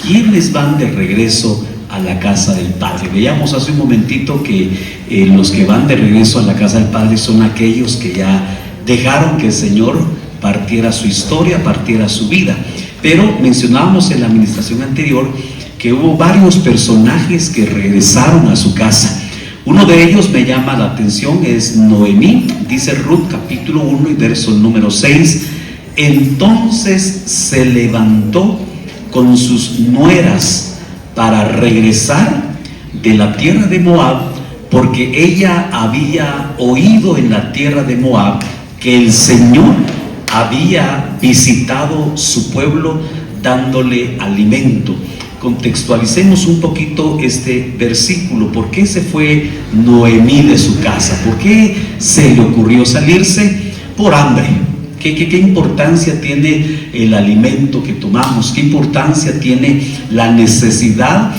¿Quiénes van de regreso a la casa del Padre? Veíamos hace un momentito que los que van de regreso a la casa del Padre son aquellos que ya dejaron que el Señor partiera su historia, partiera su vida. Pero mencionábamos en la administración anterior que hubo varios personajes que regresaron a su casa. Uno de ellos me llama la atención, es Noemí. Dice Ruth capítulo 1 y verso número 6: entonces se levantó con sus nueras para regresar de la tierra de Moab, porque ella había oído en la tierra de Moab que el Señor había visitado su pueblo dándole alimento. Contextualicemos un poquito este versículo. ¿Por qué se fue Noemí de su casa? ¿Por qué se le ocurrió salirse? Por hambre. ¿Qué importancia tiene el alimento que tomamos? ¿Qué importancia tiene la necesidad,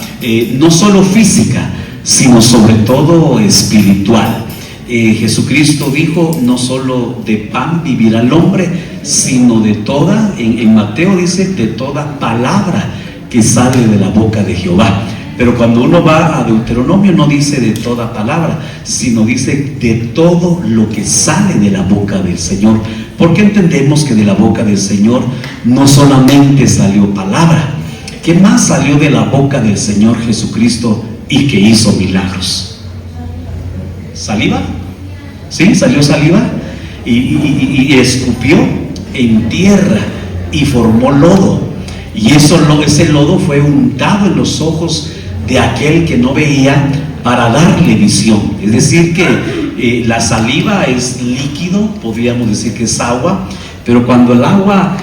no solo física, sino sobre todo espiritual? Jesucristo dijo: no solo de pan vivirá el hombre, sino de toda, en Mateo dice, de toda palabra que sale de la boca de Jehová. Pero cuando uno va a Deuteronomio no dice de toda palabra, sino dice de todo lo que sale de la boca del Señor. Porque entendemos que de la boca del Señor no solamente salió palabra. ¿Qué más salió de la boca del Señor Jesucristo y que hizo milagros? ¿Saliva? ¿Sí? ¿Salió saliva? Y escupió en tierra y formó lodo. Y ese lodo fue untado en los ojos de aquel que no veía para darle visión. Es decir que la saliva es líquido, podríamos decir que es agua, pero cuando el agua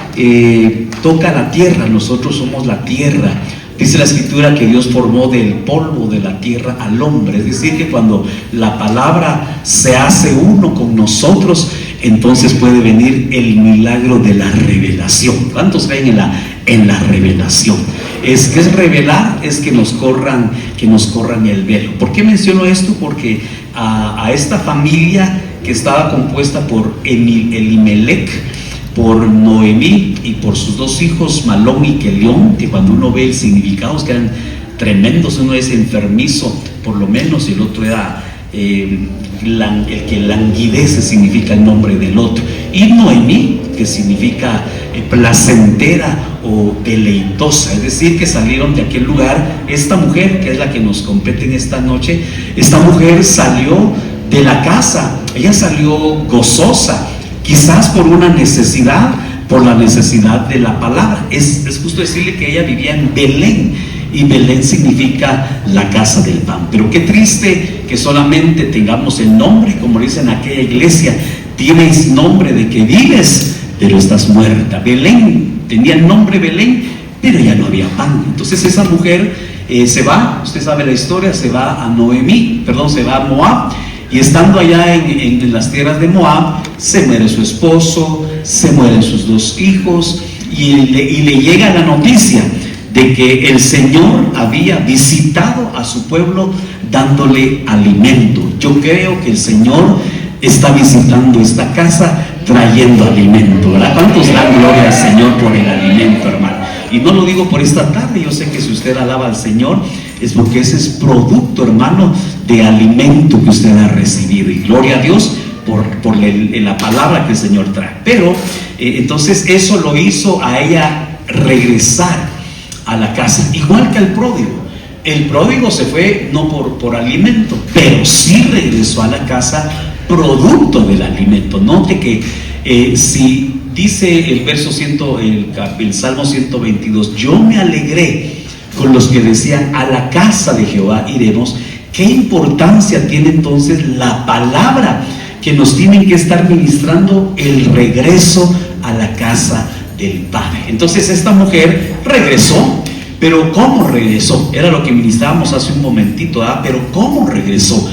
toca la tierra, nosotros somos la tierra. Dice la Escritura que Dios formó del polvo de la tierra al hombre. Es decir que cuando la palabra se hace uno con nosotros, entonces puede venir el milagro de la revelación. ¿Cuántos creen en la revelación? ¿Qué es revelar? Es que nos corran el velo. ¿Por qué menciono esto? Porque a esta familia que estaba compuesta por Elimelech, por Noemí y por sus dos hijos Malón y Kelión, que cuando uno ve el significado es que eran tremendos. Uno es enfermizo por lo menos y el otro era el que languidece, significa el nombre del otro. Y Noemí, que significa placentera o deleitosa, es decir que salieron de aquel lugar. Esta mujer, que es la que nos compete en esta noche, esta mujer salió de la casa, ella salió gozosa, quizás por una necesidad, por la necesidad de la palabra. Es justo decirle que ella vivía en Belén, y Belén significa la casa del pan. Pero qué triste que solamente tengamos el nombre, como dicen en aquella iglesia: tienes nombre de que vives, pero estás muerta. Belén tenía el nombre Belén, pero ya no había pan. Entonces esa mujer se va, usted sabe la historia, se va a Moab, y estando allá en las tierras de Moab, se muere su esposo, se mueren sus dos hijos, y le llega la noticia de que el Señor había visitado a su pueblo dándole alimento. Yo creo que el Señor está visitando esta casa trayendo alimento, ¿verdad? ¿Cuántos dan gloria al Señor por el alimento, hermano? Y no lo digo por esta tarde, yo sé que si usted alaba al Señor es porque ese es producto, hermano, de alimento que usted ha recibido, y gloria a Dios por la palabra que el Señor trae. Pero entonces eso lo hizo a ella regresar a la casa, igual que al pródigo. El pródigo se fue no por alimento, pero sí regresó a la casa producto del alimento. Note que si dice el verso el Salmo 122, yo me alegré con los que decían: a la casa de Jehová iremos. ¿Qué importancia tiene entonces la palabra que nos tienen que estar ministrando? El regreso a la casa del Padre. Entonces esta mujer regresó, pero ¿cómo regresó? Era lo que ministrábamos hace un momentito, ¿verdad? Pero ¿cómo regresó?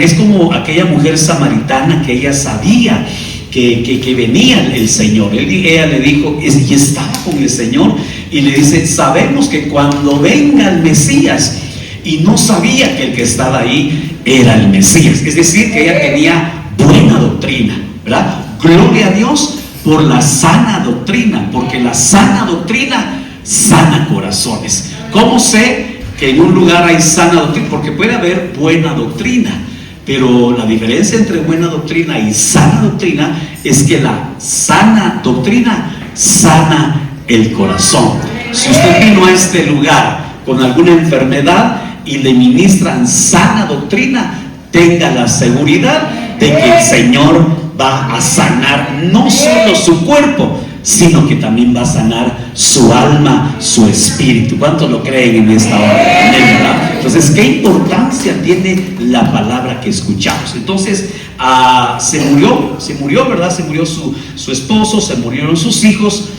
Es como aquella mujer samaritana que ella sabía que venía el Señor. Ella le dijo, y estaba con el Señor, y le dice: sabemos que cuando venga el Mesías, y no sabía que el que estaba ahí era el Mesías. Es decir, que ella tenía buena doctrina, ¿verdad? Gloria a Dios por la sana doctrina, porque la sana doctrina sana corazones. ¿Cómo sé que en un lugar hay sana doctrina? Porque puede haber buena doctrina, pero la diferencia entre buena doctrina y sana doctrina es que la sana doctrina sana el corazón. Si usted vino a este lugar con alguna enfermedad y le ministran sana doctrina, tenga la seguridad de que el Señor va a sanar no solo su cuerpo, sino que también va a sanar su alma, su espíritu. ¿Cuántos lo creen en esta hora? ¿Verdad? Entonces, ¿qué importancia tiene la palabra que escuchamos? Entonces, se murió, ¿verdad? Se murió su esposo, se murieron sus hijos.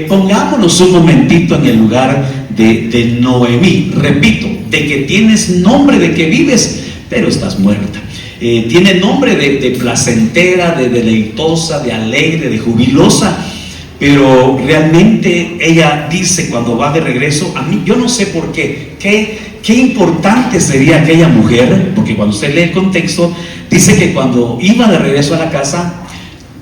Pongámonos un momentito en el lugar de Noemí. Repito, de que tienes nombre de que vives, pero estás muerta. Tiene nombre de placentera, de deleitosa, de alegre, de jubilosa, pero realmente ella dice cuando va de regreso, a mí, yo no sé por qué, qué importante sería aquella mujer, porque cuando usted lee el contexto, dice que cuando iba de regreso a la casa,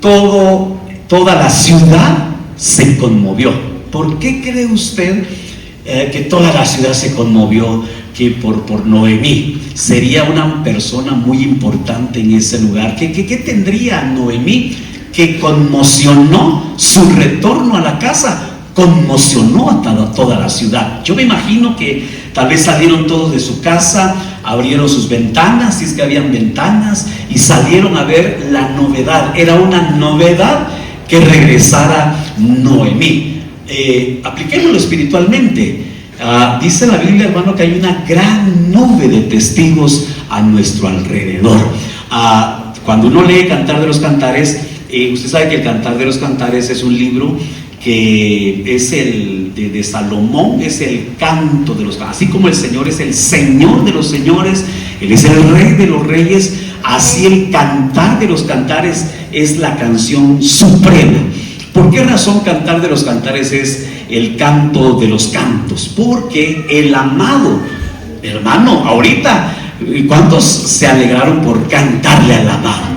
toda la ciudad se conmovió. ¿Por qué cree usted que toda la ciudad se conmovió que por Noemí? Sería una persona muy importante en ese lugar. ¿Qué tendría Noemí que conmocionó su retorno a la casa? Conmocionó a toda la ciudad. Yo me imagino que tal vez salieron todos de su casa, abrieron sus ventanas, si es que habían ventanas, y salieron a ver la novedad. Era una novedad que regresara Noemí. Apliquémoslo espiritualmente. Dice la Biblia, hermano, que hay una gran nube de testigos a nuestro alrededor. Cuando uno lee Cantar de los Cantares, usted sabe que el Cantar de los Cantares es un libro que es el de Salomón, es el canto de los cantares. Así como el Señor es el Señor de los señores, Él es el Rey de los reyes, así el Cantar de los Cantares es la canción suprema. ¿Por qué razón Cantar de los Cantares es el canto de los cantos? Porque el amado, hermano, ahorita, ¿cuántos se alegraron por cantarle al amado?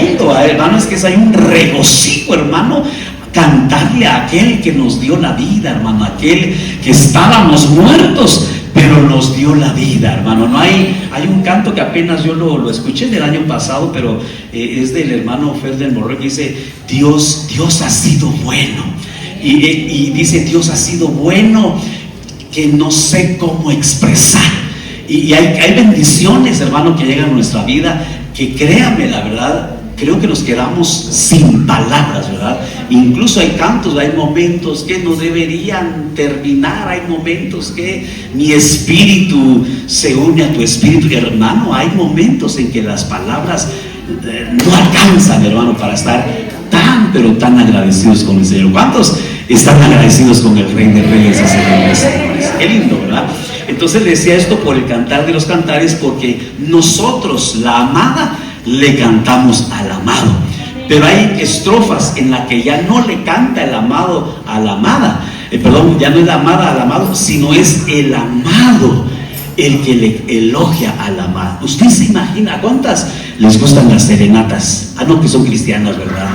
Lindo, hermano, es que hay un regocijo, hermano, cantarle a aquel que nos dio la vida, hermano, aquel que estábamos muertos, pero nos dio la vida, hermano. No hay un canto que apenas yo lo escuché del año pasado, pero es del hermano Fer del Morro, que dice: Dios ha sido bueno. Y dice: Dios ha sido bueno, que no sé cómo expresar. Y hay bendiciones, hermano, que llegan a nuestra vida, que créame, la verdad, creo que nos quedamos sin palabras, ¿verdad? Incluso hay cantos, hay momentos que no deberían terminar, hay momentos que mi espíritu se une a tu espíritu. Hermano, hay momentos en que las palabras no alcanzan, hermano, para estar pero tan agradecidos con el Señor. ¿Cuántos están agradecidos con el Rey de Reyes y Señor de Señores? Qué lindo, ¿verdad? Entonces le decía esto por el Cantar de los Cantares, porque nosotros, la amada, le cantamos al amado. Pero hay estrofas en las que ya no le canta el amado a la amada. Ya no es la amada al amado, sino es el amado el que le elogia a la amada. ¿Usted se imagina cuántas les gustan las serenatas? No, que son cristianas, ¿verdad?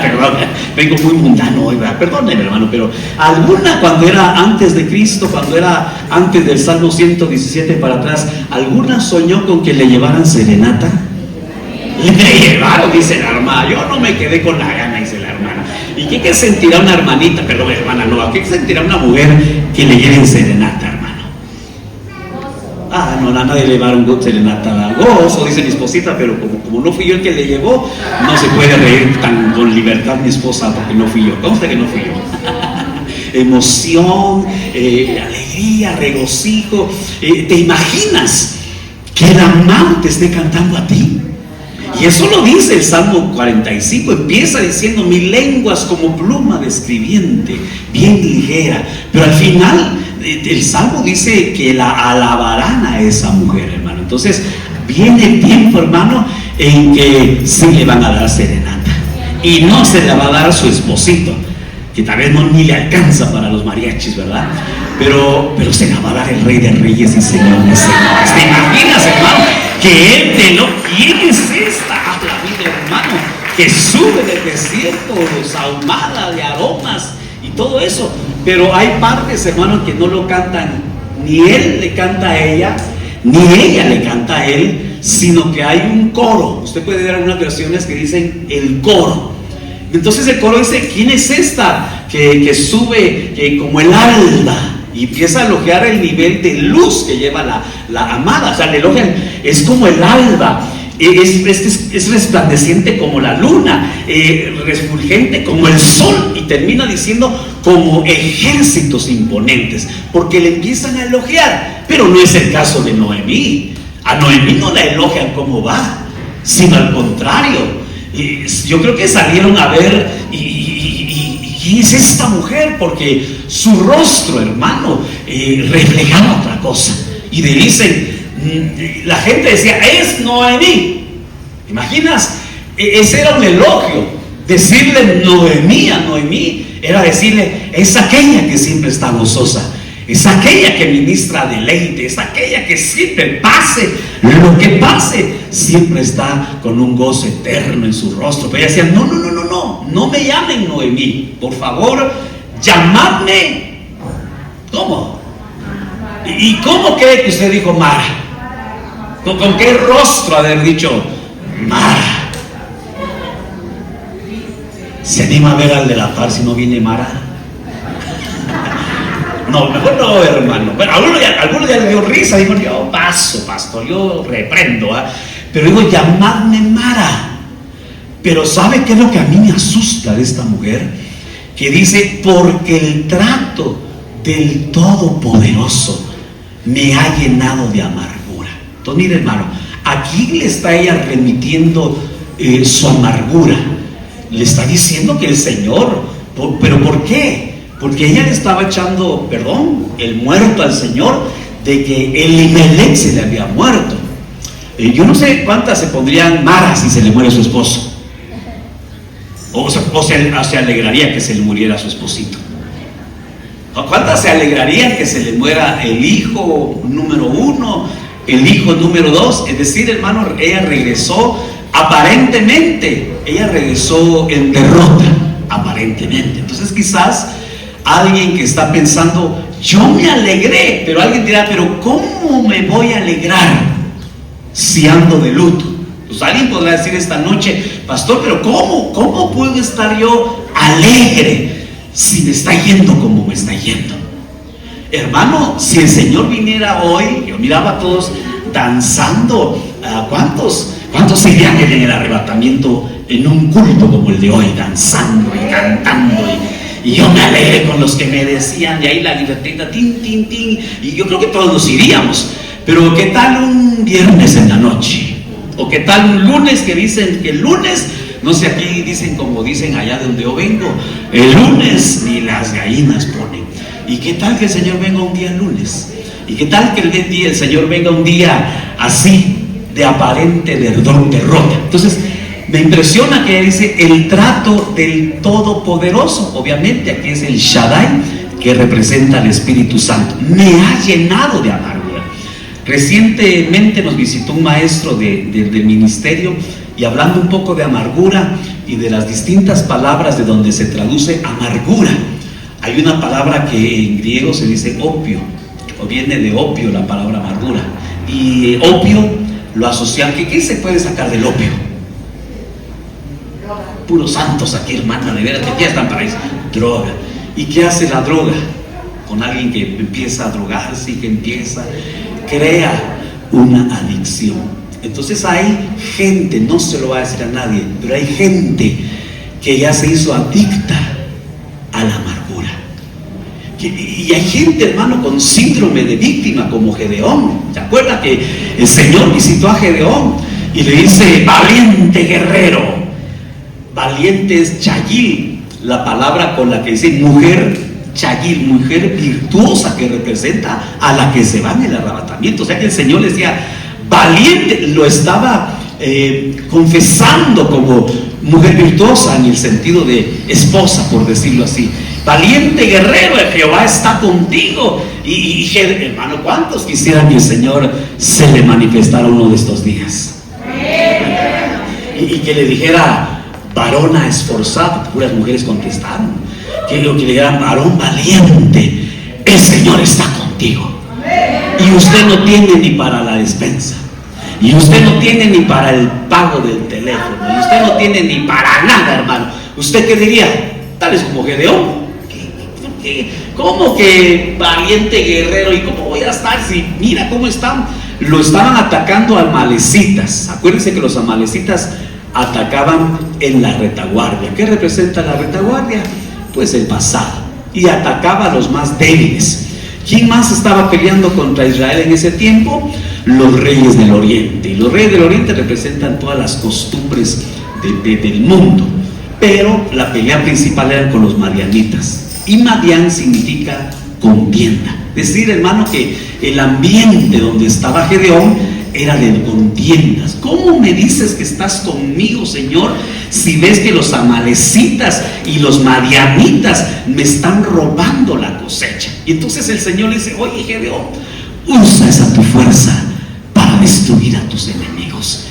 Perdón, vengo muy mundano hoy, ¿verdad? Perdóneme, hermano, pero alguna, cuando era antes de Cristo, cuando era antes del Salmo 117 para atrás, ¿alguna soñó con que le llevaran serenata? Le llevaron, dice la hermana. Yo no me quedé con la gana, dice la hermana. ¿Y qué sentirá una hermanita? Perdón, hermana, no, ¿qué sentirá una mujer que le lleven serenata, hermano? No, nadie le llevaron serenata, gozo, dice mi esposita, pero como no fui yo el que le llevó, no se puede reír tan con libertad mi esposa, porque no fui yo. Consta que no fui yo. Emoción, alegría, regocijo. ¿Te imaginas que el amado te esté cantando a ti? Y eso lo dice el Salmo 45, empieza diciendo: mi lengua es como pluma de escribiente, bien ligera. Pero al final el Salmo dice que la alabarán a esa mujer, hermano. Entonces viene el tiempo, hermano, en que sí le van a dar serenata, y no se la va a dar a su esposito, que tal vez ni le alcanza para los mariachis, ¿verdad? Pero se la va a dar el Rey de Reyes y Señor de Señores. ¿Te imaginas, hermano, que Él te lo... ¿Quién es esta? La vida, hermano, que sube del desierto, sahumada de aromas, y todo eso. Pero hay partes, hermanos, que no lo cantan, ni él le canta a ella, ni ella le canta a él, sino que hay un coro. Usted puede ver algunas versiones que dicen el coro. Entonces el coro dice: ¿quién es esta que sube como el alba? Y empieza a elogiar el nivel de luz que lleva la amada. O sea, le elogian, es como el alba, es resplandeciente como la luna, refulgente como el sol, y termina diciendo como ejércitos imponentes, porque le empiezan a elogiar. Pero no es el caso de Noemí. A Noemí no la elogian como va, sino al contrario. Yo creo que salieron a ver ¿quién es esta mujer? Porque su rostro, hermano, reflejaba otra cosa. Y le dicen, la gente decía: es Noemí. ¿Imaginas? Ese era un elogio. Decirle Noemí a Noemí era decirle: es aquella que siempre está gozosa, es aquella que ministra deleite, es aquella que siempre, pase lo que pase, siempre está con un gozo eterno en su rostro. Pero ella decía: no me llamen Noemí, por favor, llamadme, ¿cómo? ¿Y cómo cree que usted dijo Mara? ¿Con qué rostro haber dicho Mara? ¿Se anima a ver al de la par si no viene Mara? No, mejor no, hermano. Bueno, algunos ya le dio risa, dijo: yo paso, pastor, yo reprendo, pero digo: llamadme Mara. Pero ¿sabe qué es lo que a mí me asusta de esta mujer? Que dice: porque el trato del Todopoderoso me ha llenado de amargura. Entonces, mire, hermano, aquí le está ella remitiendo su amargura. Le está diciendo que el Señor, ¿pero por qué? Porque ella le estaba echando, el muerto al Señor, de que Elimelech se le había muerto. Yo no sé cuántas se pondrían Mara si se le muere su esposo. O se alegraría que se le muriera su esposito. ¿Cuántas se alegrarían que se le muera el hijo número 1, el hijo número 2? Es decir, hermano, ella regresó aparentemente, en derrota, aparentemente. Entonces quizás alguien que está pensando: yo me alegré, pero alguien dirá: pero ¿cómo me voy a alegrar si ando de luto? Pues alguien podrá decir esta noche: pastor, pero ¿cómo puedo estar yo alegre si me está yendo como me está yendo? Hermano, si el Señor viniera hoy, yo miraba a todos danzando. ¿Cuántos irían en el arrebatamiento en un culto como el de hoy, danzando y cantando? Y yo me alegré con los que me decían, y ahí la guitarrita, tin, tin, tin, y yo creo que todos nos iríamos. Pero ¿qué tal un viernes en la noche? ¿O qué tal un lunes, que dicen que el lunes, no sé, aquí dicen como dicen allá de donde yo vengo, el lunes ni las gallinas ponen? ¿Y qué tal que el Señor venga un día lunes? ¿Y qué tal que el Señor venga un día así, de aparente derrota? Entonces, me impresiona que dice el trato del Todopoderoso. Obviamente aquí es el Shaddai, que representa al Espíritu Santo. Me ha llenado de amargura. Recientemente nos visitó un maestro del ministerio, y hablando un poco de amargura y de las distintas palabras de donde se traduce amargura, hay una palabra que en griego se dice opio, o viene de opio la palabra amargura. Y opio lo asocian, ¿qué se puede sacar del opio? Puros santos aquí, hermana, de veras, que ya están para eso. Droga. ¿Y qué hace la droga? Con alguien que empieza a drogarse y que crea una adicción. Entonces hay gente, no se lo va a decir a nadie, pero hay gente que ya se hizo adicta a la amargura. Y hay gente, hermano, con síndrome de víctima, como Gedeón. ¿Se acuerda que el Señor visitó a Gedeón y le dice: valiente guerrero? Valiente es Chayil, la palabra con la que dice mujer Chayil, mujer virtuosa, que representa a la que se va en el arrebatamiento. O sea que el Señor le decía valiente, lo estaba confesando como mujer virtuosa, en el sentido de esposa, por decirlo así. Valiente guerrero, el Jehová está contigo. Y hermano, ¿cuántos quisieran que el Señor se le manifestara uno de estos días? Y que le dijera: varona esforzada? Puras mujeres contestaron. que lo que le digan, varón valiente, el Señor está contigo. Y usted no tiene ni para la despensa, y usted no tiene ni para el pago del teléfono, y usted no tiene ni para nada, hermano. ¿Usted qué diría? Tal es como Gedeón. ¿Cómo que valiente guerrero? ¿Y cómo voy a estar si mira cómo están? Lo estaban atacando amalecitas. Acuérdense que los amalecitas atacaban en la retaguardia. ¿Qué representa la retaguardia? Pues el pasado. Y atacaba a los más débiles. ¿Quién más estaba peleando contra Israel en ese tiempo? Los reyes del oriente. Y los reyes del oriente representan todas las costumbres del mundo. Pero la pelea principal era con los madianitas. Y Madián significa contienda. Es decir, hermano, que el ambiente donde estaba Gedeón era de contiendas. ¿Cómo me dices que estás conmigo, Señor, si ves que los amalecitas y los madianitas me están robando la cosecha? Y entonces el Señor le dice, oye, Gedeón, usa esa tu fuerza para destruir a tus enemigos.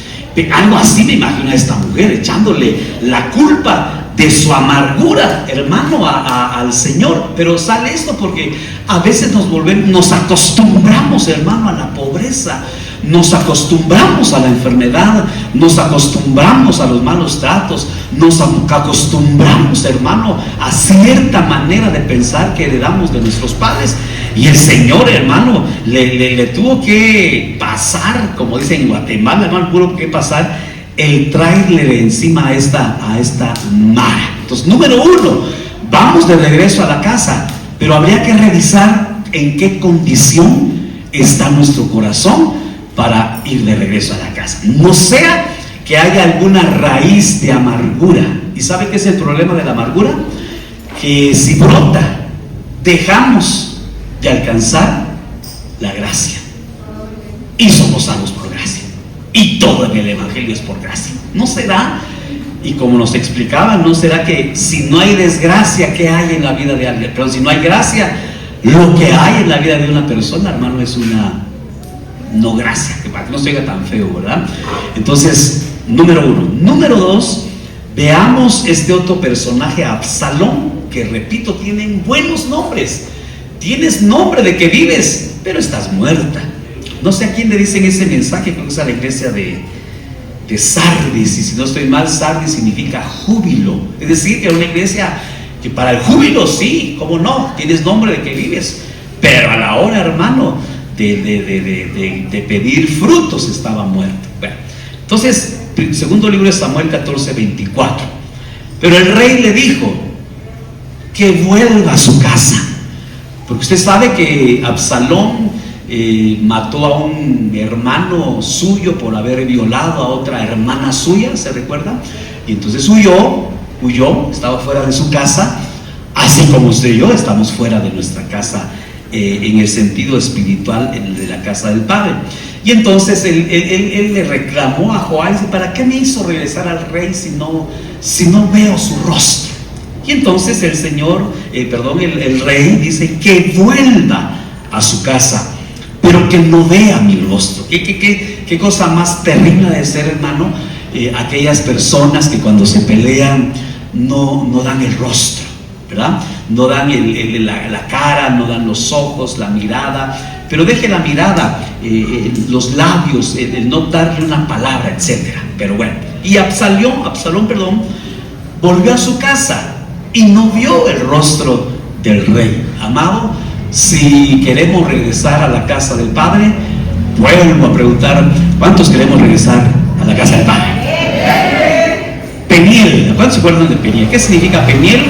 Algo así me imagino a esta mujer, echándole la culpa de su amargura, hermano, al Señor. Pero sale esto porque a veces nos acostumbramos, hermano, a la pobreza, nos acostumbramos a la enfermedad, nos acostumbramos a los malos tratos, nos acostumbramos, hermano, a cierta manera de pensar que heredamos de nuestros padres. Y el Señor, hermano, le tuvo que pasar, como dicen en Guatemala, hermano, tuvo que pasar el tráiler encima a esta Mara. Entonces, número uno, vamos de regreso a la casa, pero habría que revisar en qué condición está nuestro corazón para ir de regreso a la casa. No sea que haya alguna raíz de amargura. ¿Y sabe qué es el problema de la amargura? Que si brota, dejamos de alcanzar la gracia y somos salvos por gracia. Y todo en el Evangelio es por gracia. ¿No será? Y como nos explicaba, ¿no será que si no hay desgracia, qué hay en la vida de alguien? Pero si no hay gracia, lo que hay en la vida de una persona, hermano, es una no gracia, que para que no se oiga tan feo, ¿verdad? Entonces, número uno. Número dos, veamos este otro personaje, Absalón, que repito, tienen buenos nombres. Tienes nombre de que vives, pero estás muerta. No sé a quién le dicen ese mensaje, creo que es a la iglesia de Sardis, y si no estoy mal, Sardis significa júbilo. Es decir, que era una iglesia que para el júbilo, sí, cómo no, tienes nombre de que vives, pero a la hora, hermano, de pedir frutos estaba muerto. Bueno, entonces, segundo libro de Samuel 14:24. Pero el rey le dijo que vuelva a su casa, porque usted sabe que Absalón mató a un hermano suyo por haber violado a otra hermana suya, ¿se recuerda? Y entonces huyó, estaba fuera de su casa, así como usted y yo estamos fuera de nuestra casa, en el sentido espiritual, en el de la casa del Padre. Y entonces él le reclamó a Joab, dice, ¿para qué me hizo regresar al rey si no veo su rostro? Y entonces el rey dice que vuelva a su casa, pero que no vea mi rostro. ¿Qué cosa más terrible de ser, hermano? Aquellas personas que cuando se pelean no dan el rostro, ¿verdad? No dan la cara, no dan los ojos, la mirada, pero deje la mirada, los labios, el no darle una palabra, etcétera. Pero bueno, y Absalón, volvió a su casa y no vio el rostro del rey. Amado, si queremos regresar a la casa del Padre, vuelvo a preguntar, ¿cuántos queremos regresar a la casa del Padre? Peniel, ¿cuántos se acuerdan de Peniel? ¿Qué significa Peniel?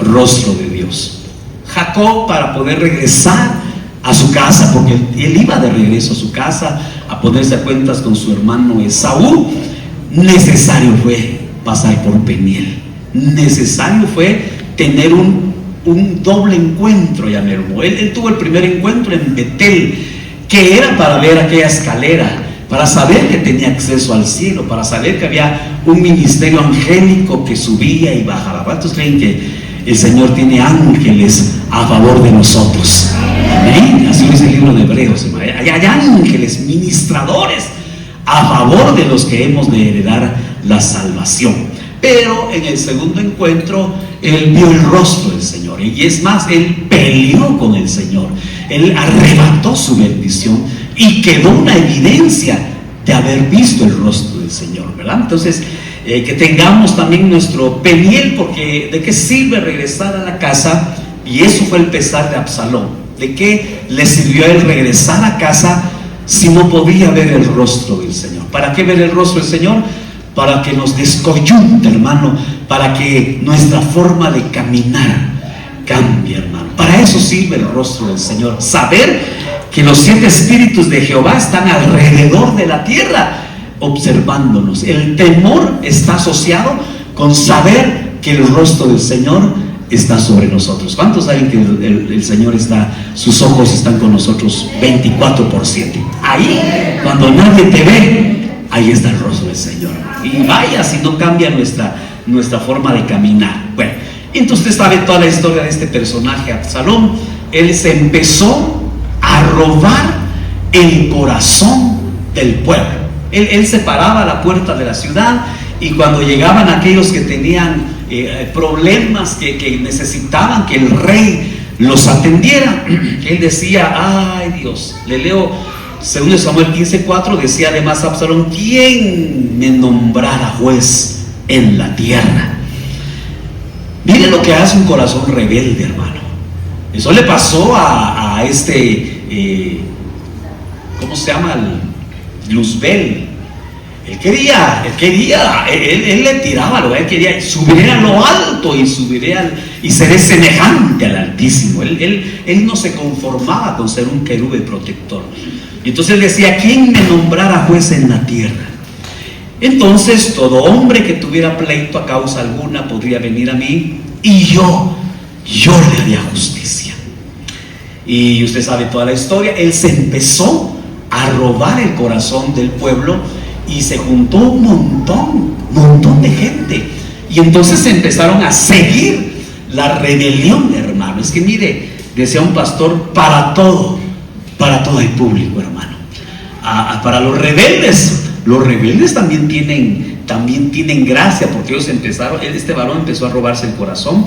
Rostro de Dios. Jacob, para poder regresar a su casa, porque él iba de regreso a su casa a ponerse a cuentas con su hermano Esaú, necesario fue pasar por Peniel. Necesario fue tener un doble encuentro, ya me hermano. Él tuvo el primer encuentro en Betel, que era para ver aquella escalera, para saber que tenía acceso al cielo, para saber que había un ministerio angélico que subía y bajaba. ¿Cuántos creen que el Señor tiene ángeles a favor de nosotros? Amén. Así dice el libro de Hebreos. Hay ángeles ministradores a favor de los que hemos de heredar la salvación. Pero en el segundo encuentro, él vio el rostro del Señor. Y es más, él peleó con el Señor. Él arrebató su bendición y quedó una evidencia de haber visto el rostro del Señor, ¿verdad? Entonces, que tengamos también nuestro Peniel, porque ¿de qué sirve regresar a la casa? Y eso fue el pesar de Absalón. ¿De qué le sirvió a él regresar a casa si no podía ver el rostro del Señor? ¿Para qué ver el rostro del Señor? Para que nos descoyunte, hermano, para que nuestra forma de caminar cambie, hermano. Para eso sirve el rostro del Señor. Saber que los 7 espíritus de Jehová están alrededor de la tierra observándonos. El temor está asociado con saber que el rostro del Señor está sobre nosotros. ¿Cuántos saben que el Señor está, sus ojos están con nosotros 24/7? Ahí, cuando nadie te ve, ahí está el rostro del Señor. Y vaya si no cambia nuestra forma de caminar. Bueno, entonces usted sabe toda la historia de este personaje, Absalón. Él se empezó a robar el corazón del pueblo. Él se paraba a la puerta de la ciudad, y cuando llegaban aquellos que tenían problemas, que necesitaban que el rey los atendiera, él decía: ay Dios, le leo 2 Samuel 15:4, decía además Absalón: ¿quién me nombrara juez en la tierra? Miren lo que hace un corazón rebelde, hermano. Eso le pasó a este, ¿cómo se llama? Luzbel. Él le tiraba, él quería subir a lo alto y seré semejante al Altísimo. Él no se conformaba con ser un querube protector. Y entonces él decía: ¿quién me nombrara juez en la tierra? Entonces todo hombre que tuviera pleito a causa alguna podría venir a mí, y yo le haría justicia. Y usted sabe toda la historia. Él se empezó a robar el corazón del pueblo, y se juntó un montón de gente, y entonces empezaron a seguir la rebelión, hermano. Es que mire, decía un pastor: para todo hay público, hermano. Para los rebeldes también tienen gracia, porque ellos empezaron, este varón empezó a robarse el corazón.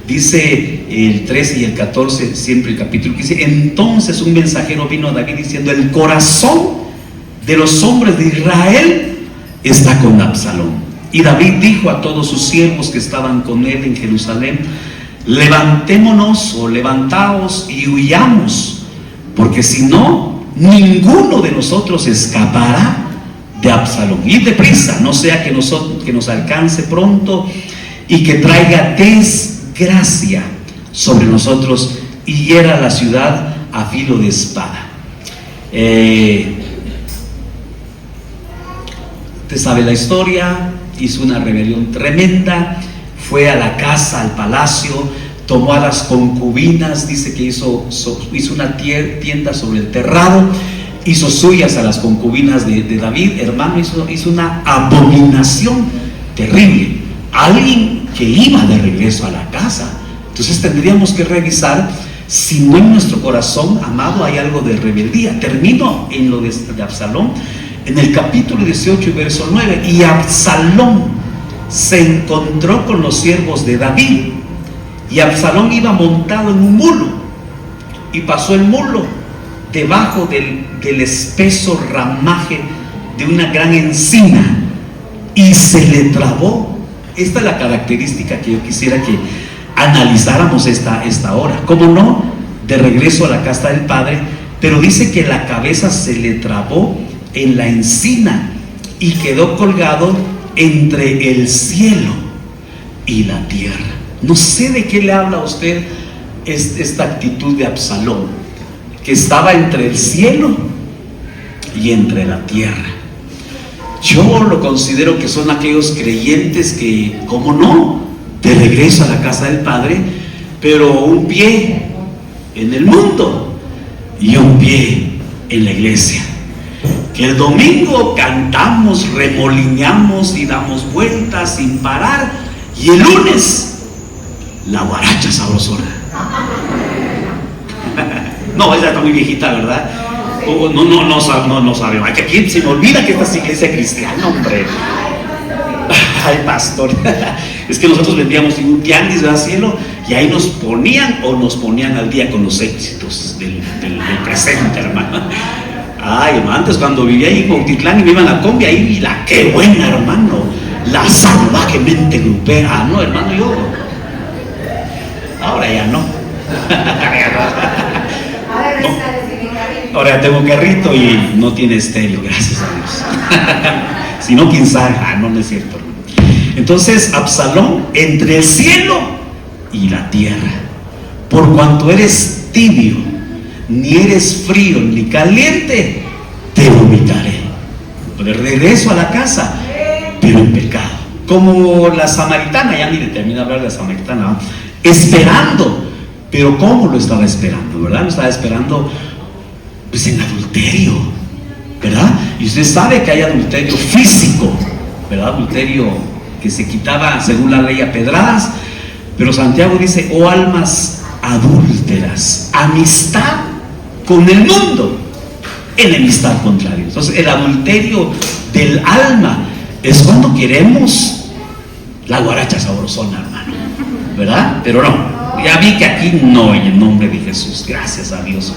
Dice el 13 y el 14, siempre el capítulo 15: entonces un mensajero vino a David diciendo: el corazón de los hombres de Israel está con Absalón. Y David dijo a todos sus siervos que estaban con él en Jerusalén: levantémonos, o levantaos y huyamos, porque si no, ninguno de nosotros escapará de Absalón. Id deprisa, no sea que nos alcance pronto y que traiga desgracia sobre nosotros y hiera la ciudad a filo de espada. Usted sabe la historia. Hizo una rebelión tremenda, fue a la casa, al palacio, tomó a las concubinas. Dice que hizo una tienda sobre el terrado, hizo suyas a las concubinas de David. Hermano, hizo una abominación terrible. Alguien que iba de regreso a la casa. Entonces tendríamos que revisar si no en nuestro corazón, amado, hay algo de rebeldía. Termino en lo de Absalón, en el capítulo 18 y verso 9. Y Absalón se encontró con los siervos de David, y Absalón iba montado en un mulo, y pasó el mulo debajo del espeso ramaje de una gran encina, y se le trabó. Esta es la característica que yo quisiera que analizáramos esta hora. Como no, de regreso a la casa del padre, pero dice que la cabeza se le trabó en la encina y quedó colgado entre el cielo y la tierra. No sé de qué le habla a usted esta actitud de Absalón, que estaba entre el cielo y entre la tierra. Yo lo considero que son aquellos creyentes que, como no, de regreso a la casa del Padre, pero un pie en el mundo y un pie en la iglesia. Que el domingo cantamos, remolineamos y damos vueltas sin parar, y el lunes la guaracha sabrosona. No, ella está muy viejita, ¿verdad? No sabemos. Aquí se me olvida que esta es iglesia cristiana, hombre. Ay, pastor, es que nosotros vendíamos en un tianguis, ¿verdad, cielo? Y ahí nos ponían al día con los éxitos del presente, hermano. Ay, hermano, antes cuando vivía ahí en Cuautitlán y me iban a combi, ahí vi la qué buena, hermano, la salvajemente grupera. Ah, no, hermano, yo ahora ya no. Ahora tengo carrito y no tiene estéreo, gracias a Dios. Si no, quién sabe. Ah, no, no es cierto, hermano. Entonces, Absalón, entre el cielo y la tierra, por cuanto eres tibio, ni eres frío ni caliente, te vomitaré. De regreso a la casa, pero en pecado. Como la samaritana, ya ni le termina de hablar de la samaritana, ¿no? Esperando, pero ¿cómo lo estaba esperando? ¿Verdad? Lo estaba esperando pues en adulterio, ¿verdad? Y usted sabe que hay adulterio físico, ¿verdad? Adulterio que se quitaba según la ley a pedradas, pero Santiago dice: oh almas adúlteras, amistad con el mundo, enemistad contra Dios. Entonces el adulterio del alma es cuando queremos la guaracha sabrosona, hermano, ¿verdad? Pero no, ya vi que aquí no, en el nombre de Jesús, gracias a Dios.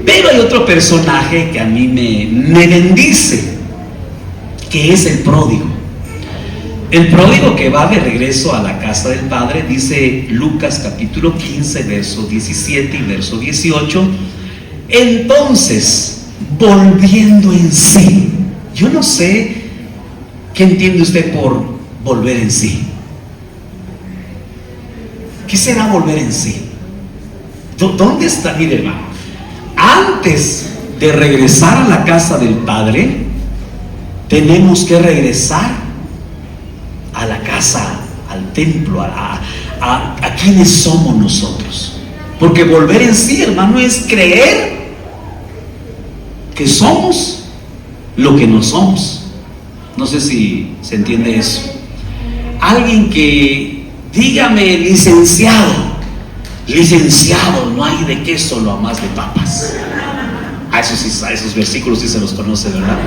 Pero hay otro personaje que a mí me bendice, que es el pródigo. El pródigo que va de regreso a la casa del Padre, dice Lucas capítulo 15, verso 17 y verso 18. Entonces, volviendo en sí. Yo no sé qué entiende usted por volver en sí. ¿Qué será volver en sí? ¿Dónde está, mi hermano? Antes de regresar a la casa del Padre, tenemos que regresar a la casa, al templo, a quienes somos nosotros. Porque volver en sí, hermano, es creer que somos lo que no somos. No sé si se entiende eso. Alguien que, dígame, licenciado, no hay de queso, lo más de papas. A esos versículos sí se los conoce, ¿verdad?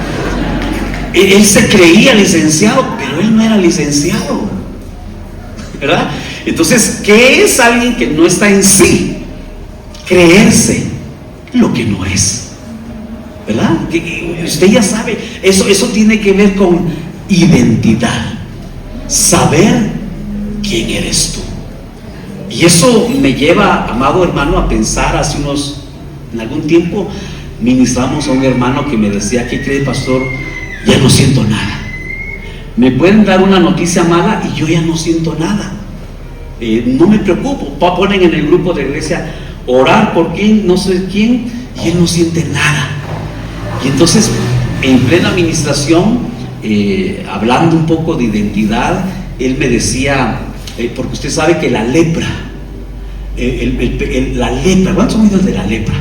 Él se creía licenciado, pero él no era licenciado, ¿verdad? Entonces, ¿qué es alguien que no está en sí? Creerse lo que no es, ¿verdad? Usted ya sabe, eso tiene que ver con identidad, saber quién eres tú. Y eso me lleva, amado hermano, a pensar. En algún tiempo ministramos a un hermano que me decía: ¿qué cree, pastor? Ya no siento nada. Me pueden dar una noticia mala y yo ya no siento nada. No me preocupo. Ponen en el grupo de iglesia: orar por quién, no sé quién, y él no siente nada. Y entonces, en plena administración, hablando un poco de identidad, él me decía, porque usted sabe que la lepra, la lepra, ¿cuántos han oído de la lepra?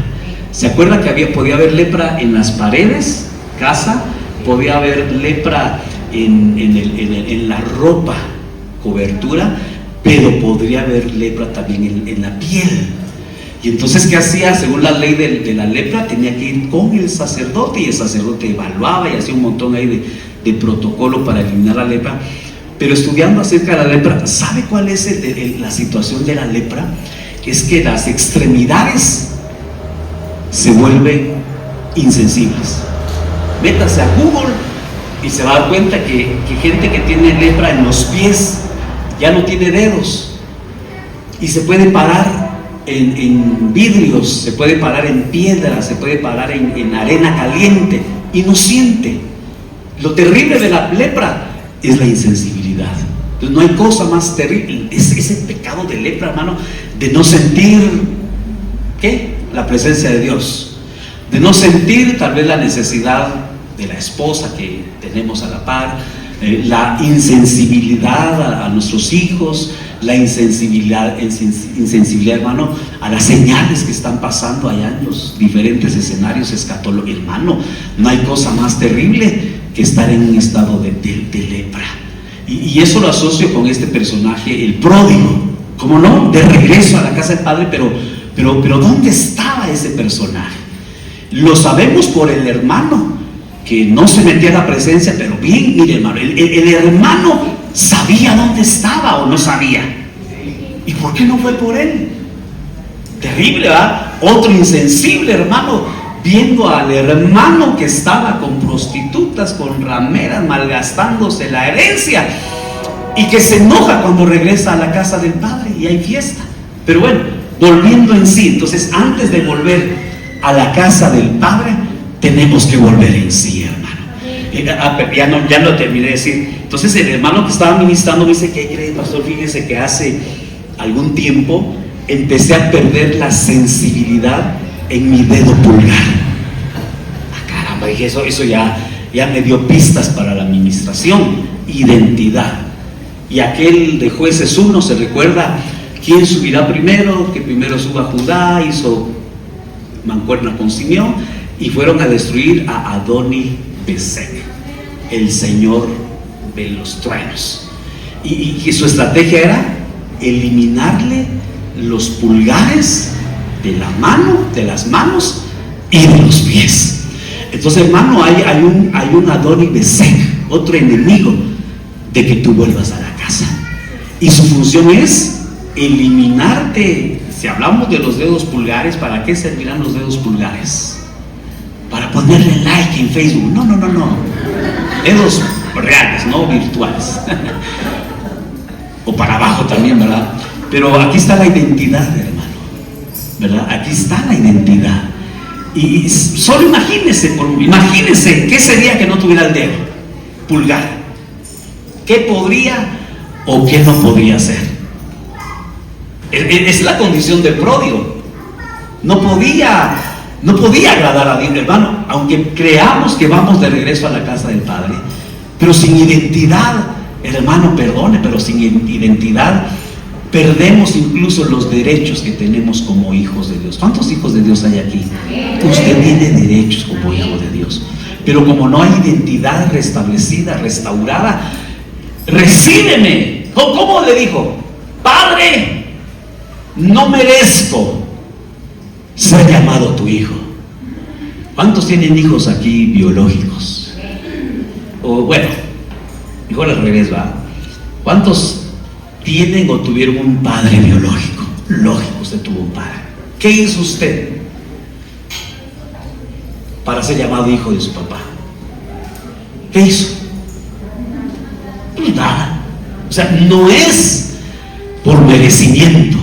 ¿Se acuerda que podía haber lepra en las paredes, casa? Podía haber lepra en la ropa, cobertura, pero podría haber lepra también en la piel. Y entonces, ¿qué hacía? Según la ley de la lepra, tenía que ir con el sacerdote, y el sacerdote evaluaba y hacía un montón ahí de protocolo para eliminar la lepra. Pero estudiando acerca de la lepra, ¿sabe cuál es la situación de la lepra? Es que las extremidades se vuelven insensibles. Métase a Google y se va a dar cuenta que gente que tiene lepra en los pies ya no tiene dedos, y se puede parar en vidrios, se puede parar en piedras, se puede parar en arena caliente y no siente. Lo terrible de la lepra es la insensibilidad. Entonces, no hay cosa más terrible. Es ese pecado de lepra, hermano, de no sentir ¿qué? La presencia de Dios, de no sentir tal vez la necesidad de la esposa que tenemos a la par, la insensibilidad a nuestros hijos, la insensibilidad, hermano, a las señales que están pasando allá en los diferentes escenarios escatológicos. Hermano, no hay cosa más terrible que estar en un estado de lepra. Y eso lo asocio con este personaje, el pródigo. ¿Cómo no? De regreso a la casa del Padre, pero ¿dónde estaba ese personaje? Lo sabemos por el hermano que no se metía a la presencia, pero bien, mire hermano, el hermano sabía dónde estaba o no sabía. ¿Y por qué no fue por él? Terrible, ¿verdad? Otro insensible hermano, viendo al hermano que estaba con prostitutas, con rameras, malgastándose la herencia, y que se enoja cuando regresa a la casa del padre y hay fiesta. Pero bueno, volviendo en sí, entonces antes de volver a la casa del padre, tenemos que volver en sí, hermano. Ya no terminé de decir. Entonces el hermano que estaba ministrando me dice: ¿qué cree, pastor? Fíjese que hace algún tiempo empecé a perder la sensibilidad en mi dedo pulgar. Caramba, dije, eso ya me dio pistas para la administración. Identidad. Y aquel de Jueces 1 se recuerda: ¿quién subirá primero? Que primero suba Judá. Hizo mancuerna con Simeón y fueron a destruir a Adoni-Bezek, el señor de los truenos. Y su estrategia era eliminarle los pulgares de la mano, de las manos y de los pies. Entonces, hermano, hay un Adoni-Bezek, otro enemigo de que tú vuelvas a la casa. Y su función es eliminarte. Si hablamos de los dedos pulgares, ¿para qué servirán los dedos pulgares? Para ponerle like en Facebook. No. Dedos reales, no virtuales. O para abajo también, ¿verdad? Pero aquí está la identidad, hermano, ¿verdad? Aquí está la identidad. Y solo imagínese qué sería que no tuviera el dedo pulgar. ¿Qué podría o qué no podría hacer? Es la condición del pródigo. No podía agradar a Dios, hermano, aunque creamos que vamos de regreso a la casa del Padre, pero sin identidad, hermano, perdone, pero sin identidad perdemos incluso los derechos que tenemos como hijos de Dios. ¿Cuántos hijos de Dios hay aquí? Usted tiene derechos como hijo de Dios, pero como no hay identidad restablecida, restaurada, recíbeme. ¿Cómo le dijo? Padre, no merezco ser llamado tu hijo. ¿Cuántos tienen hijos aquí biológicos? O bueno, mejor al revés, ¿va? ¿Cuántos tienen o tuvieron un padre biológico? Lógico, usted tuvo un padre. ¿Qué hizo usted para ser llamado hijo de su papá? ¿Qué hizo? Pues nada. O sea, no es por merecimiento.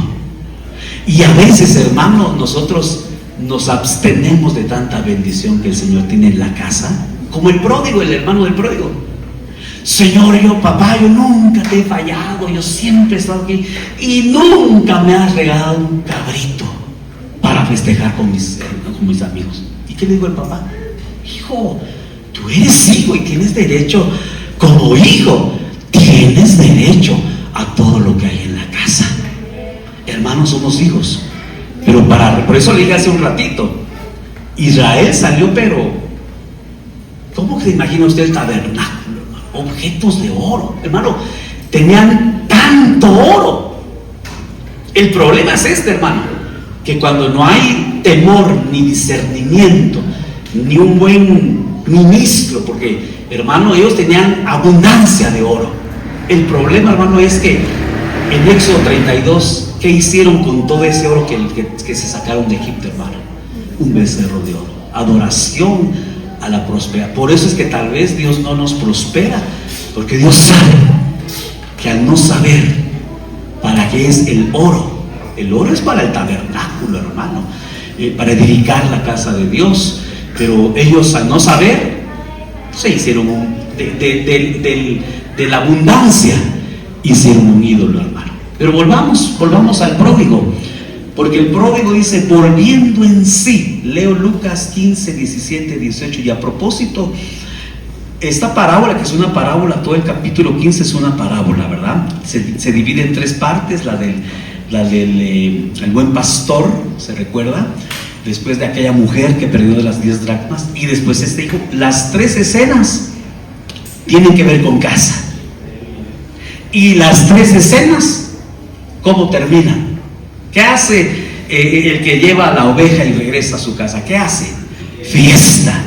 Y a veces, hermano, nosotros nos abstenemos de tanta bendición que el Señor tiene en la casa, como el pródigo, el hermano del pródigo. Señor, papá, yo nunca te he fallado, yo siempre he estado aquí y nunca me has regalado un cabrito para festejar con mis amigos. ¿Y qué le dijo el papá? Hijo, tú eres hijo y tienes derecho, como hijo, tienes derecho a todo lo que hay en la casa. Hermanos, somos hijos. Pero por eso le dije hace un ratito, Israel salió, pero ¿cómo se imagina usted el tabernáculo? Objetos de oro, hermano, tenían tanto oro. El problema es hermano, que cuando no hay temor ni discernimiento, ni un buen ministro, porque, hermano, ellos tenían abundancia de oro. El problema, hermano, es que en Éxodo 32, ¿qué hicieron con todo ese oro que se sacaron de Egipto, hermano? Un becerro de oro. Adoración a la prosperidad. Por eso es que tal vez Dios no nos prospera, porque Dios sabe que al no saber para qué es el oro es para el tabernáculo, hermano, para edificar la casa de Dios, pero ellos al no saber se hicieron de la abundancia hicieron un ídolo, hermano. Pero volvamos al pródigo, porque el pródigo dice, volviendo en sí. Leo Lucas 15, 17, 18. Y a propósito, esta parábola, que es una parábola, todo el capítulo 15 es una parábola, ¿verdad? Se divide en tres partes. La del el buen pastor, ¿se recuerda? Después de aquella mujer que perdió las 10 dracmas, y después este hijo. Las tres escenas tienen que ver con casa. Y las tres escenas, ¿cómo terminan? ¿Qué hace el que lleva a la oveja y regresa a su casa? ¿Qué hace? Fiesta.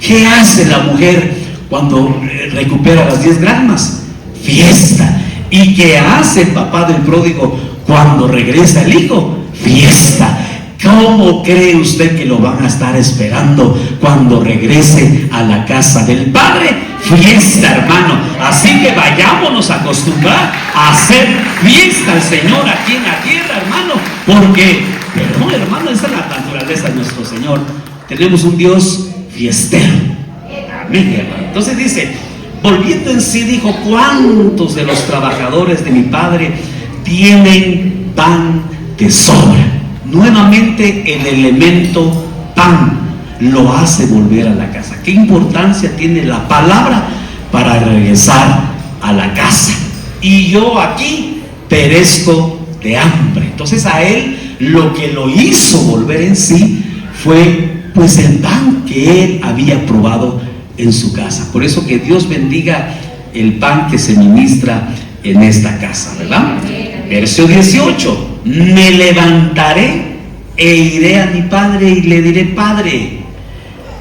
¿Qué hace la mujer cuando recupera las 10 gramos? Fiesta. ¿Y qué hace el papá del pródigo cuando regresa el hijo? Fiesta. ¿Cómo cree usted que lo van a estar esperando cuando regrese a la casa del Padre? Fiesta, hermano. Así que vayámonos a acostumbrar a hacer fiesta al Señor aquí en la tierra, hermano. Porque, perdón, hermano, esa es la naturaleza de nuestro Señor. Tenemos un Dios fiestero. Amén, hermano. Entonces dice, volviendo en sí, dijo: ¿cuántos de los trabajadores de mi Padre tienen pan de sobra? Nuevamente el elemento pan lo hace volver a la casa. ¿Qué importancia tiene la palabra para regresar a la casa? Y yo aquí perezco de hambre. Entonces a él lo que lo hizo volver en sí fue pues el pan que él había probado en su casa. Por eso que Dios bendiga el pan que se ministra en esta casa, ¿verdad? Verso 18: me levantaré e iré a mi padre y le diré: Padre,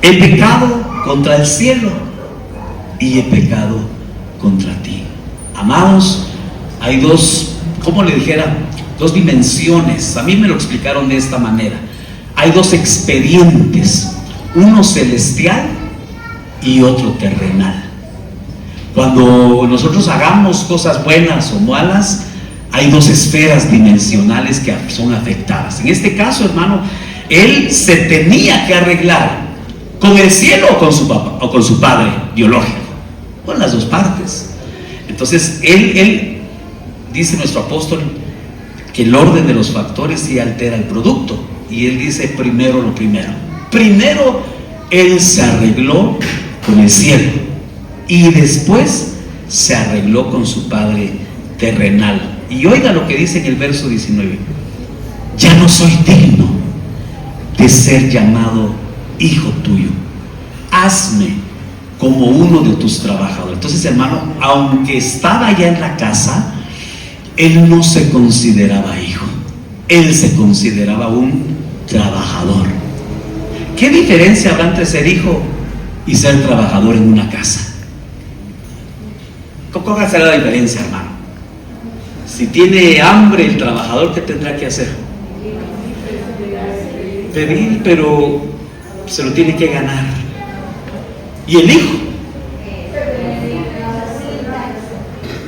he pecado contra el cielo y he pecado contra ti. Amados, hay dos, como le dijera, dos dimensiones. A mí me lo explicaron de esta manera. Hay dos expedientes, uno celestial y otro terrenal. Cuando nosotros hagamos cosas buenas o malas, hay dos esferas dimensionales que son afectadas. En este caso, hermano, él se tenía que arreglar con el cielo o con su papá o con su padre biológico, con las dos partes. Entonces él dice, nuestro apóstol, que el orden de los factores sí altera el producto, y él dice primero lo primero. Primero él se arregló con el cielo y después se arregló con su padre terrenal. Y oiga lo que dice en el verso 19: ya no soy digno de ser llamado hijo tuyo, hazme como uno de tus trabajadores. Entonces, hermano, aunque estaba ya en la casa, él no se consideraba hijo, él se consideraba un trabajador. ¿Qué diferencia habrá entre ser hijo y ser trabajador en una casa? ¿Cuál será la diferencia, hermano? Si tiene hambre el trabajador, ¿qué tendrá que hacer? Pedir, pero se lo tiene que ganar. ¿Y el hijo?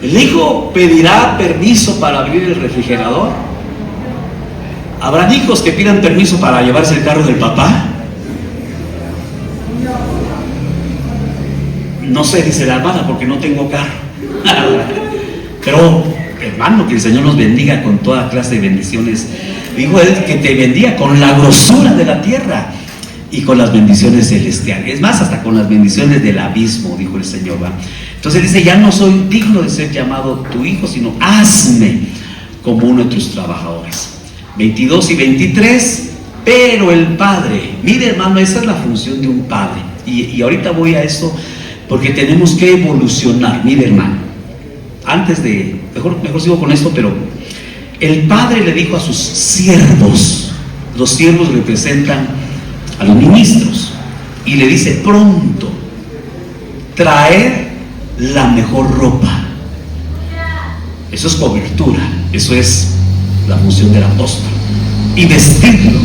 ¿El hijo pedirá permiso para abrir el refrigerador? ¿Habrán hijos que pidan permiso para llevarse el carro del papá? No sé, dice la hermana, porque no tengo carro. Pero, hermano, que el Señor nos bendiga con toda clase de bendiciones. Dijo él que te bendiga con la grosura de la tierra y con las bendiciones celestiales. Es más, hasta con las bendiciones del abismo, dijo el Señor, ¿va? Entonces dice: ya no soy digno de ser llamado tu hijo, sino hazme como uno de tus trabajadores. 22 y 23. Pero el padre, mire, hermano, esa es la función de un padre. Y ahorita voy a eso, porque tenemos que evolucionar. Mire, hermano, antes de, mejor sigo con esto, pero el padre le dijo a sus siervos, los siervos representan a los ministros, y le dice: pronto, traer la mejor ropa. Eso es cobertura, eso es la función del apóstol. Y vestirlo,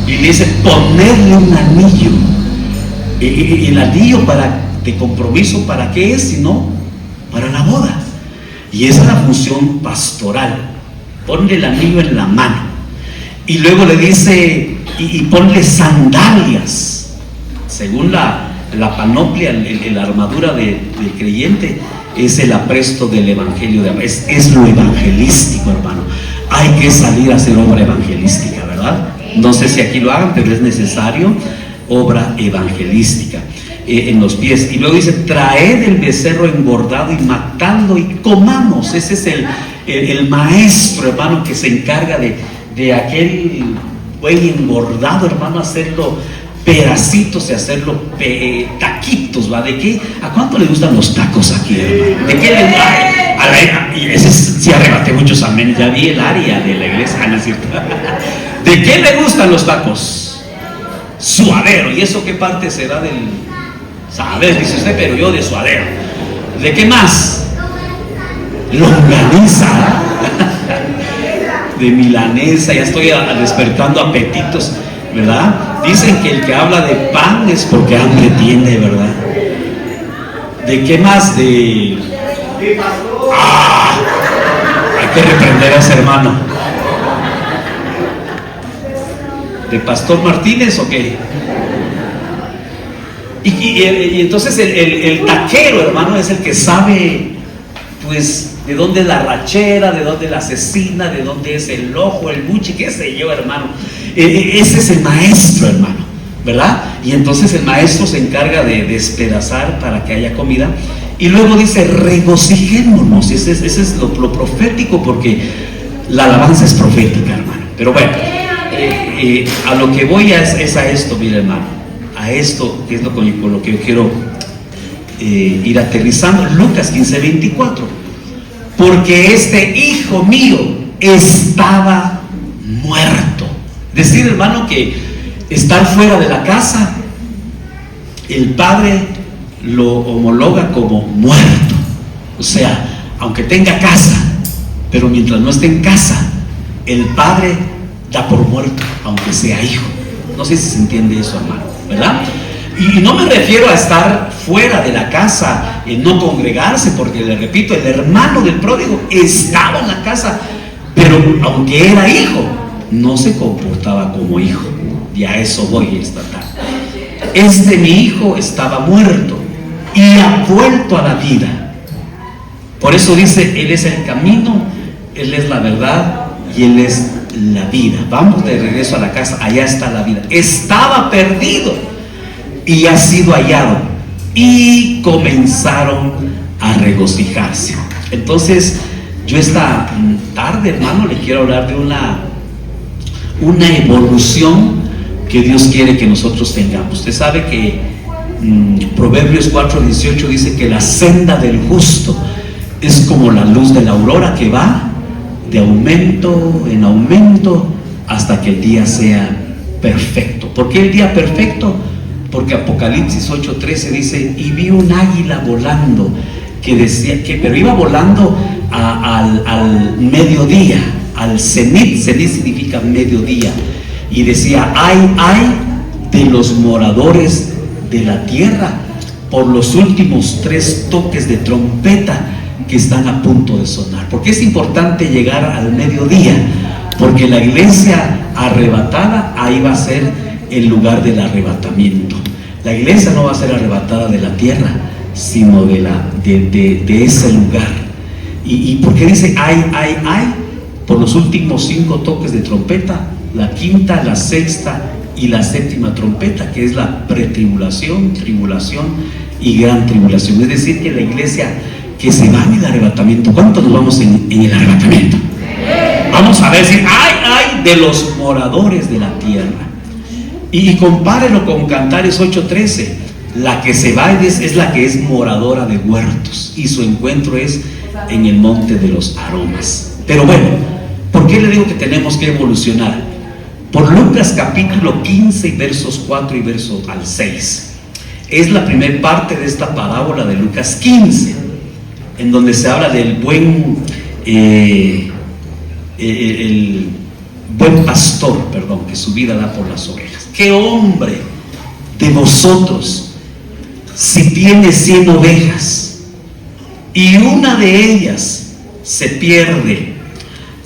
y le dice: ponerle un anillo. Y el anillo de compromiso, ¿para qué es? Sino para la boda. Y esa es la función pastoral. Ponle el anillo en la mano. Y luego le dice: y ponle sandalias. Según la panoplia, la armadura del creyente es el apresto del evangelio de amor. Es lo evangelístico, hermano. Hay que salir a hacer obra evangelística, ¿verdad? No sé si aquí lo hagan, pero es necesario obra evangelística en los pies. Y luego dice: traed el becerro engordado y matadlo y comamos. Ese es el maestro, hermano, que se encarga de aquel buey engordado, hermano, hacerlo pedacitos y hacerlo taquitos, ¿va? ¿De qué? ¿A cuánto le gustan los tacos aquí, hermano? ¿De qué le gusta? Y ese sí arrebaté muchos amén. Ya vi el área de la iglesia, ¿no es cierto? ¿De qué le gustan los tacos? Suadero. ¿Y eso qué parte será ¿Sabes? Dice usted, pero yo de suadero. ¿De qué más? Longaniza. De milanesa, ya estoy despertando apetitos, ¿verdad? Dicen que el que habla de pan es porque hambre tiene, ¿verdad? ¿De qué más? Hay que reprender a ese hermano. ¿De Pastor Martínez o qué? Y entonces el taquero, hermano, es el que sabe, pues, de dónde es la rachera, de dónde es la asesina, de dónde es el ojo, el buche, qué sé yo, hermano. Ese es el maestro, hermano, ¿verdad? Y entonces el maestro se encarga de despedazar para que haya comida. Y luego dice, regocijémonos. Ese es lo profético, porque la alabanza es profética, hermano. Pero bueno, a lo que voy es a esto, mire, hermano. A esto, que es con lo que yo quiero ir aterrizando. Lucas 15:24. Porque este hijo mío estaba muerto. Decir, hermano, que estar fuera de la casa, el padre lo homologa como muerto. O sea, aunque tenga casa, pero mientras no esté en casa, el padre da por muerto, aunque sea hijo. No sé si se entiende eso, hermano, ¿verdad? Y no me refiero a estar fuera de la casa, en no congregarse, porque le repito, el hermano del pródigo estaba en la casa, pero aunque era hijo, no se comportaba como hijo. Y a eso voy esta tarde. Mi hijo estaba muerto y ha vuelto a la vida. Por eso dice, Él es el camino, Él es la verdad y Él es la vida. Vamos de regreso a la casa, allá está la vida. Estaba perdido y ha sido hallado, y comenzaron a regocijarse. Entonces, yo esta tarde, hermano, le quiero hablar de una evolución que Dios quiere que nosotros tengamos. Usted sabe que Proverbios 4:18 dice que la senda del justo es como la luz de la aurora, que va de aumento en aumento hasta que el día sea perfecto. ¿Por qué el día perfecto? Porque Apocalipsis 8:13 dice, y vi un águila volando, que decía que, pero iba volando al mediodía, al cenit. Cenit significa mediodía, y decía, ay de los moradores de la tierra, por los últimos 3 toques de trompeta que están a punto de sonar. ¿Por qué es importante llegar al mediodía? Porque la iglesia arrebatada, ahí va a ser el lugar del arrebatamiento. La iglesia no va a ser arrebatada de la tierra, sino de ese lugar. ¿Y por qué dice ay? Por los últimos 5 toques de trompeta, la quinta, la sexta y la séptima trompeta, que es la pretribulación, tribulación y gran tribulación. Es decir, que la iglesia que se va en el arrebatamiento. ¿Cuántos nos vamos en el arrebatamiento? Vamos a ver si ay de los moradores de la tierra. Y compárelo con Cantares 8:13. La que se va es la que es moradora de huertos, y su encuentro es en el monte de los aromas. Pero bueno, ¿por qué le digo que tenemos que evolucionar? Por Lucas capítulo 15, versos 4 y versos al 6. Es la primera parte de esta parábola de Lucas 15, en donde se habla del el buen pastor, que su vida da por las ovejas. ¿Qué hombre de vosotros, si tiene 100 ovejas y una de ellas se pierde?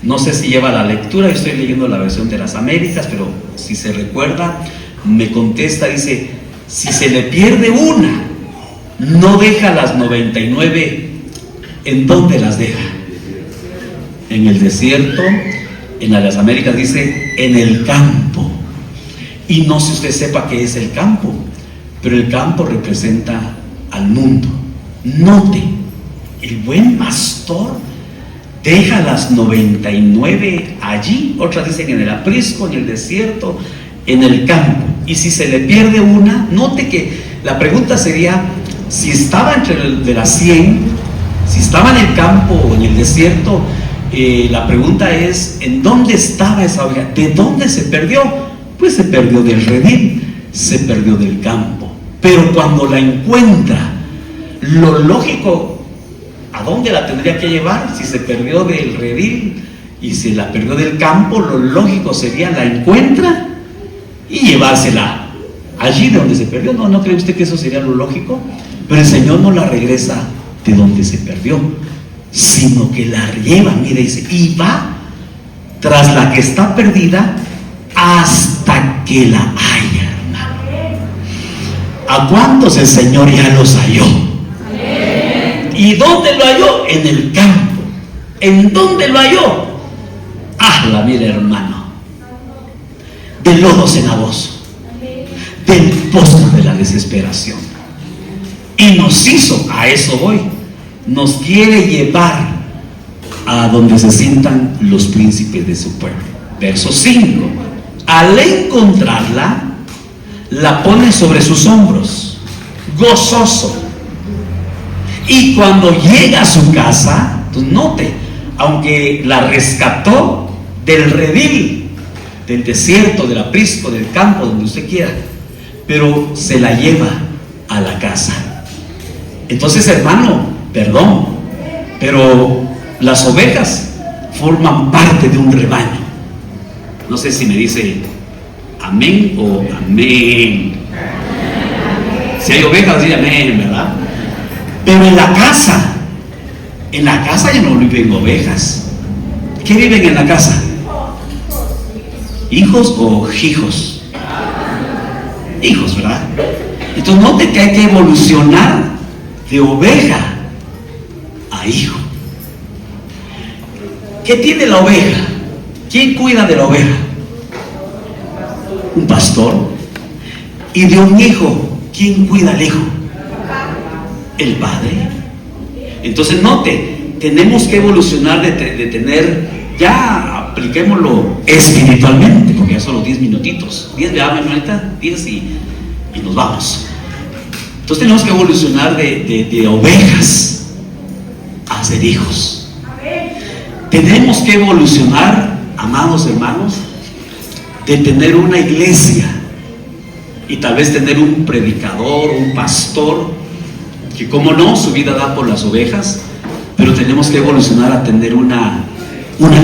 No sé si lleva la lectura, yo estoy leyendo la versión de las Américas, pero si se recuerda, me contesta, dice, si se le pierde una, no deja las 99, ¿en dónde las deja? En el desierto. En las Américas dice, en el campo. Y no sé si usted sepa qué es el campo, pero el campo representa al mundo. Note, el buen pastor deja las 99 allí, otras dicen en el aprisco, en el desierto, en el campo. Y si se le pierde una, note que la pregunta sería, si estaba entre de las 100, si estaba en el campo o en el desierto, la pregunta es, ¿en dónde estaba esa oveja? ¿De dónde se perdió? Pues se perdió del redil, se perdió del campo. Pero cuando la encuentra, lo lógico, ¿a dónde la tendría que llevar? Si se perdió del redil y se la perdió del campo, lo lógico sería la encuentra y llevársela allí de donde se perdió. ¿No cree usted que eso sería lo lógico? Pero el Señor no la regresa de donde se perdió, sino que la lleva, mire, dice, y va tras la que está perdida hasta que la haya, hermano. ¿A cuántos el Señor ya los halló? ¿Y dónde lo halló? En el campo. ¿En dónde lo halló? Mire, hermano, del lodo cenagoso, del pozo de la desesperación. Y nos hizo, a eso voy, nos quiere llevar a donde se sientan los príncipes de su pueblo. Verso 5. Al encontrarla, la pone sobre sus hombros, gozoso. Y cuando llega a su casa, pues note, aunque la rescató del redil, del desierto, del aprisco, del campo, donde usted quiera, pero se la lleva a la casa. Entonces, hermano, perdón, pero las ovejas forman parte de un rebaño. No sé si me dice amén o amén. Si hay ovejas, dice amén, ¿verdad? Pero en la casa ya no viven ovejas. ¿Qué viven en la casa? ¿Hijos o hijos? Hijos, ¿verdad? Entonces note que hay que evolucionar de oveja a hijo. ¿Qué tiene la oveja? ¿Quién cuida de la oveja? Un pastor. Y de un hijo, ¿quién cuida al hijo? El padre. Entonces note, tenemos que evolucionar de tener, ya apliquémoslo espiritualmente, porque ya son los 10 minutitos. 10, ¿verdad, hermanita? 10 y nos vamos. Entonces tenemos que evolucionar de ovejas a ser hijos. Tenemos que evolucionar, amados hermanos, de tener una iglesia y tal vez tener un predicador, un pastor, que como no, su vida da por las ovejas, pero tenemos que evolucionar a tener una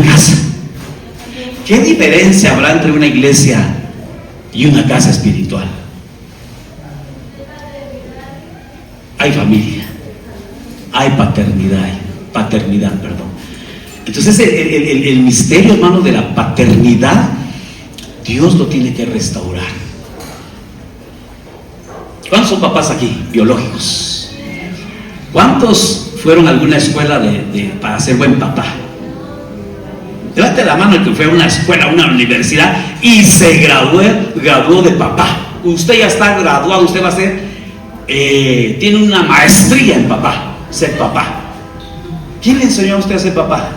casa. ¿Qué diferencia habrá entre una iglesia y una casa espiritual? Hay familia, hay paternidad, perdón. Entonces el misterio, hermano, de la paternidad, Dios lo tiene que restaurar. ¿Cuántos son papás aquí, biológicos? ¿Cuántos fueron a alguna escuela para ser buen papá? Levante la mano el que fue a una escuela, a una universidad y se graduó de papá. Usted ya está graduado, usted va a ser, tiene una maestría en papá, ser papá. ¿Quién le enseñó a usted a ser papá?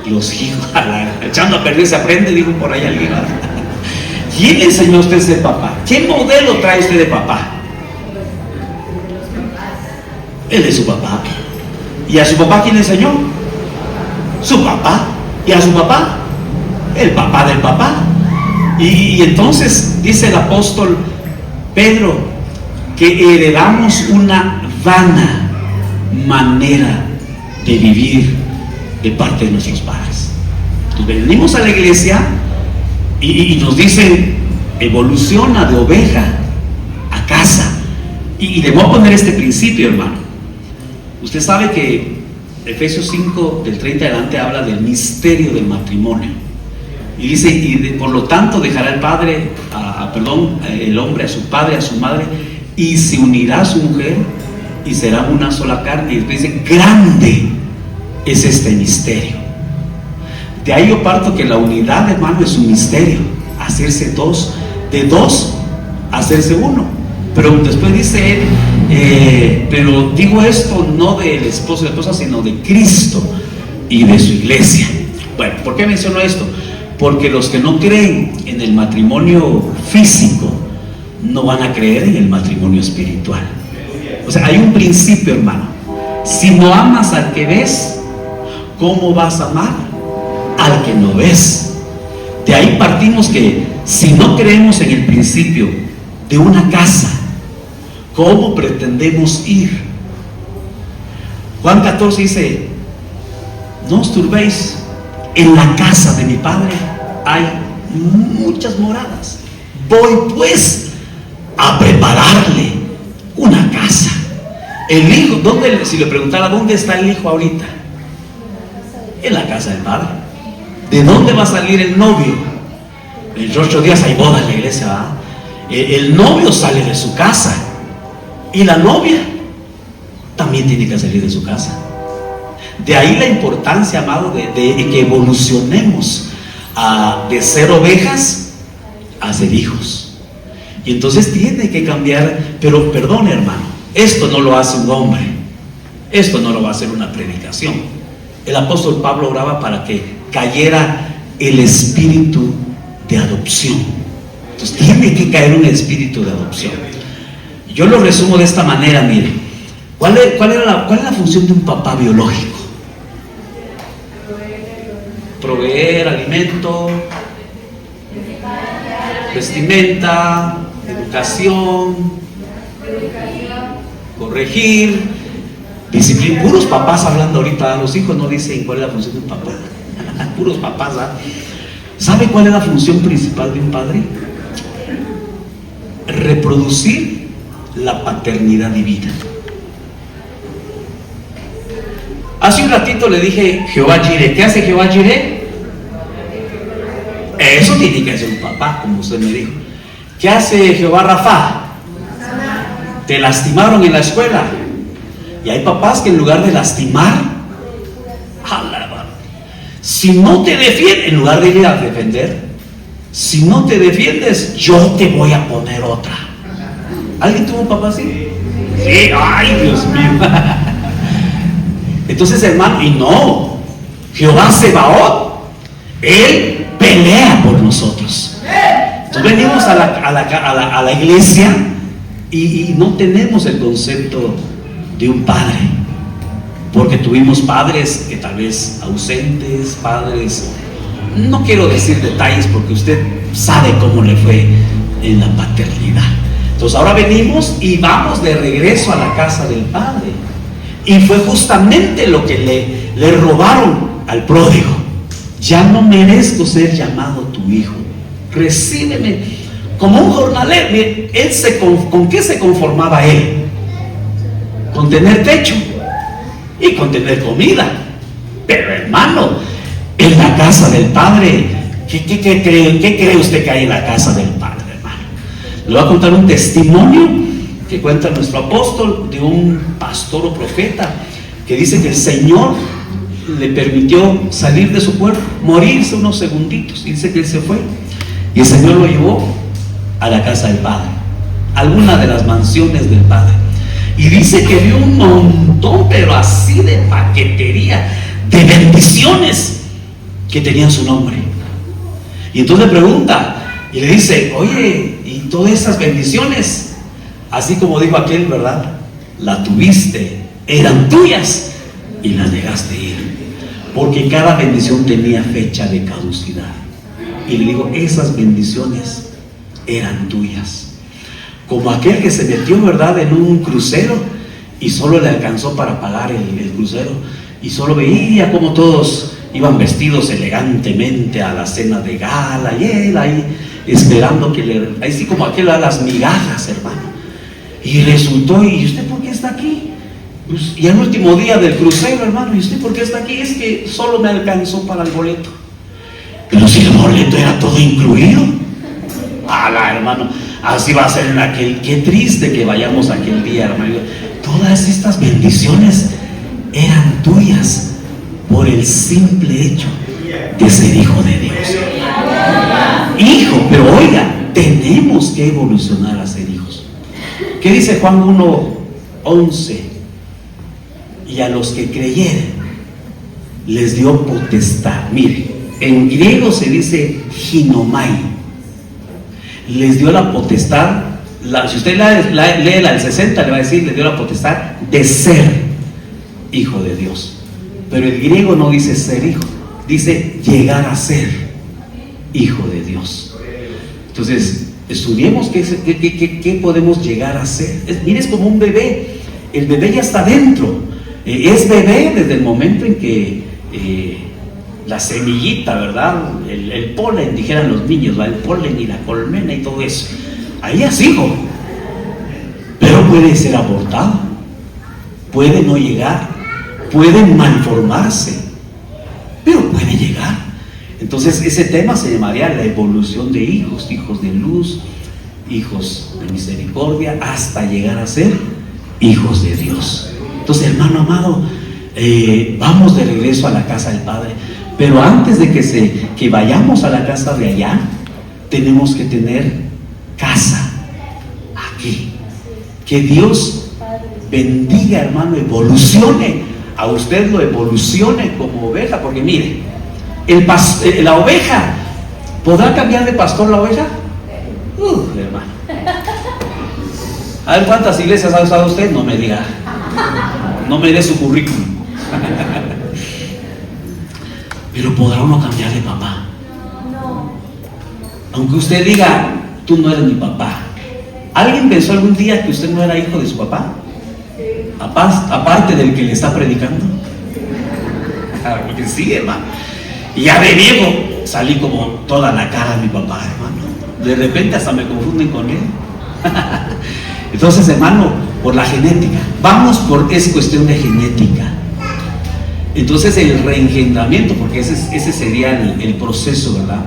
Los hijos, echando a perder se aprende, dijo por ahí alguien. ¿Quién le enseñó a usted a ser papá? ¿Qué modelo trae usted de papá? Él es su papá. ¿Y a su papá quién le enseñó? Su papá. ¿Y a su papá? El papá del papá. Y entonces dice el apóstol Pedro que heredamos una vana manera de vivir de parte de nuestros padres. Entonces venimos a la iglesia y nos dicen, evoluciona de oveja a casa. Y le voy a poner este principio, hermano. Usted sabe que Efesios 5 del 30 adelante habla del misterio del matrimonio. Y dice, por lo tanto dejará el hombre a su padre, a su madre, y se unirá a su mujer, y será una sola carne. Y después dice, grande es este misterio. De ahí yo parto que la unidad, hermano, es un misterio. Hacerse dos, de dos, hacerse uno. Pero después dice él, pero digo esto no del esposo y la esposa, sino de Cristo y de su iglesia. Bueno, ¿por qué menciono esto? Porque los que no creen en el matrimonio físico no van a creer en el matrimonio espiritual. O sea, hay un principio, hermano. Si no amas al que ves, ¿cómo vas a amar al que no ves? De ahí partimos que si no creemos en el principio de una casa, ¿cómo pretendemos ir? Juan 14 dice: no os turbéis, en la casa de mi Padre hay muchas moradas. Voy pues a prepararle una casa. El hijo, si le preguntara dónde está el hijo ahorita, en la casa del Padre. ¿De dónde va a salir el novio? En 8 días hay boda en la iglesia, ¿verdad? El novio sale de su casa, y la novia también tiene que salir de su casa. De ahí la importancia, amado, de que evolucionemos de ser ovejas a ser hijos. Y entonces tiene que cambiar. Pero perdón, hermano, esto no lo hace un hombre, esto no lo va a hacer una predicación. El apóstol Pablo oraba para que cayera el espíritu de adopción. Entonces tiene que caer un espíritu de adopción. Yo lo resumo de esta manera. Mire, ¿cuál es la función de un papá biológico? Proveer alimento, vestimenta, educación, corregir, disciplina. Puros papás hablando ahorita. Los hijos no dicen cuál es la función de un papá. Puros papás, ¿ah? ¿Sabe cuál es la función principal de un padre? Reproducir la paternidad divina. Hace un ratito le dije Jehová Jireh. ¿Qué hace Jehová Jireh? Eso tiene que hacer un papá, como usted me dijo. ¿Qué hace Jehová Rafa? Te lastimaron en la escuela. Y hay papás que en lugar de lastimar, si no te defiendes, en lugar de ir a defender, si no te defiendes, yo te voy a poner otra. ¿Alguien tuvo un papá así? Sí, ay, Dios mío. Entonces, hermano, y no, Jehová Sebaot, Él pelea por nosotros. Entonces venimos a la iglesia y no tenemos el concepto de un padre, porque tuvimos padres que tal vez ausentes, padres, no quiero decir detalles porque usted sabe cómo le fue en la paternidad. Entonces ahora venimos y vamos de regreso a la casa del Padre. Y fue justamente lo que le robaron al pródigo. Ya no merezco ser llamado tu hijo. Recíbeme como un jornalero. ¿Con qué se conformaba él? Con tener techo y con tener comida. Pero hermano, en la casa del Padre, ¿qué cree usted que hay en la casa del Padre, hermano? Le voy a contar un testimonio que cuenta nuestro apóstol de un pastor o profeta que dice que el Señor le permitió salir de su cuerpo, morirse unos segunditos, y dice que él se fue y el Señor lo llevó a la casa del Padre, alguna de las mansiones del Padre, y dice que vio un montón, pero así de paquetería, de bendiciones que tenían su nombre. Y entonces le pregunta y le dice: oye, ¿y todas esas bendiciones? Así como dijo aquel, ¿verdad? La tuviste, eran tuyas y las dejaste ir, porque cada bendición tenía fecha de caducidad. Y le digo: esas bendiciones eran tuyas. Como aquel que se metió, ¿verdad?, en un crucero y solo le alcanzó para pagar el crucero, y solo veía como todos iban vestidos elegantemente a la cena de gala, y él ahí esperando así como aquel a las migajas, hermano. Y resultó: ¿y usted por qué está aquí? Pues, y el último día del crucero, hermano, ¿y usted por qué está aquí? Es que solo me alcanzó para el boleto. Pero si el boleto era todo incluido. Hermano, así va a ser en aquel. Qué triste que vayamos aquel día, hermano. Todas estas bendiciones eran tuyas por el simple hecho de ser hijo de Dios. Hijo, pero oiga, tenemos que evolucionar a ser hijos. ¿Qué dice Juan 1:11? Y a los que creyeren les dio potestad. Mire, en griego se dice ginomai. Les dio la potestad. Si usted lee la del 60, le va a decir: les dio la potestad de ser hijo de Dios. Pero el griego no dice ser hijo, dice llegar a ser hijo de Dios. Entonces, estudiemos qué podemos llegar a ser. Mire, es como un bebé. El bebé ya está dentro. Es bebé desde el momento en que la semillita, ¿verdad? El polen, dijeran los niños, ¿verdad? El polen y la colmena y todo eso. Ahí es hijo. Pero puede ser abortado, puede no llegar, puede malformarse, pero puede llegar. Entonces ese tema se llamaría la evolución de hijos, hijos de luz, hijos de misericordia, hasta llegar a ser hijos de Dios. Entonces, hermano amado, vamos de regreso a la casa del Padre, pero antes de que vayamos a la casa de allá, tenemos que tener casa aquí. Que Dios bendiga, hermano, evolucione a usted, lo evolucione como oveja, porque mire, la oveja, ¿podrá cambiar de pastor la oveja? Hermano, a ver cuántas iglesias ha usado usted, no me diga, no me dé su currículum. Pero ¿podrá uno cambiar de papá? Aunque usted diga, tú no eres mi papá. ¿Alguien pensó algún día que usted no era hijo de su papá? Aparte del que le está predicando. Porque sí, hermano. Y ya de viejo salí como toda la cara de mi papá, hermano. De repente hasta me confunden con él. Entonces, hermano, por la genética. Vamos porque es cuestión de genética. Entonces el reengendramiento, porque ese sería el proceso, ¿verdad?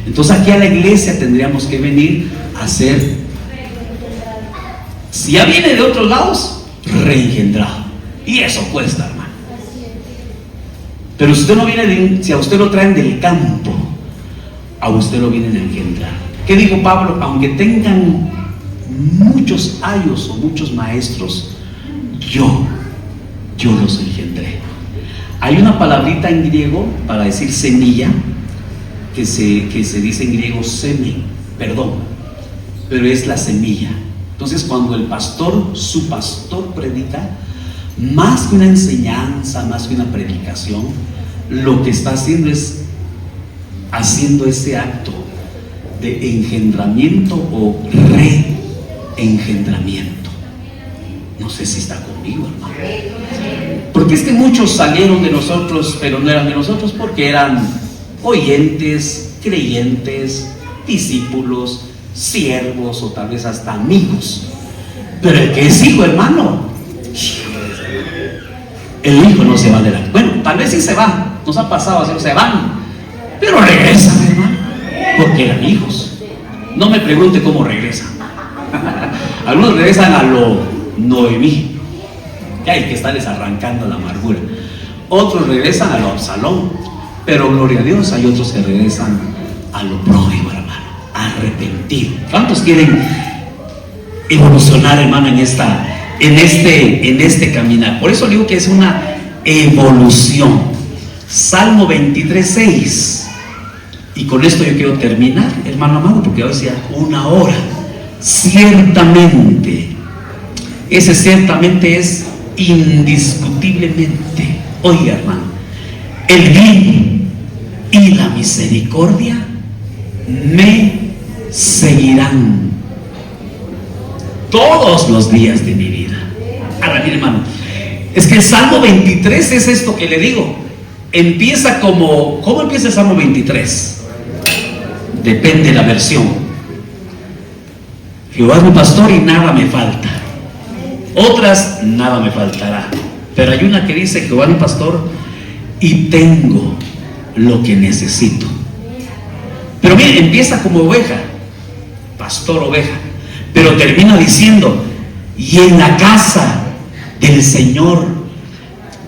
Entonces aquí a la iglesia tendríamos que venir a hacer, si ya viene de otros lados, reengendrado. Y eso cuesta, hermano. Pero si usted no viene si a usted lo traen del campo, a usted lo vienen a engendrar. ¿Qué dijo Pablo? Aunque tengan muchos ayos o muchos maestros, yo los engendré. Hay una palabrita en griego para decir semilla, que se dice en griego semen, pero es la semilla. Entonces cuando su pastor predica, más que una enseñanza, más que una predicación, lo que está haciendo es haciendo ese acto de engendramiento o reengendramiento. No sé si está conmigo, hermano. Porque es que muchos salieron de nosotros, pero no eran de nosotros, porque eran oyentes, creyentes, discípulos, siervos o tal vez hasta amigos. Pero el que es hijo, hermano, el hijo no se va de la... Bueno, tal vez sí se van, nos ha pasado así, se van, pero regresan, hermano, porque eran hijos. No me pregunte cómo regresan. Algunos regresan a lo Noemí, que hay que estarles arrancando la amargura. Otros regresan a lo Absalón, pero gloria a Dios, hay otros que regresan a lo pródigo, hermano, arrepentido. ¿Cuántos quieren evolucionar, hermano, en este caminar? Por eso digo que es una evolución. Salmo 23:6. Y con esto yo quiero terminar, hermano amado, porque hoy sea una hora. Ciertamente, ese ciertamente es indiscutiblemente. Oiga, hermano, el bien y la misericordia me seguirán todos los días de mi vida. Ahora, mire, hermano, es que el Salmo 23 es esto que le digo. Empieza como... ¿Cómo empieza el Salmo 23? Depende de la versión. Jehová es mi pastor y nada me falta. Otras, nada me faltará. Pero hay una que dice, Jehová es mi pastor y tengo lo que necesito. Pero mire, empieza como oveja, pastor oveja, pero termina diciendo, y en la casa del Señor.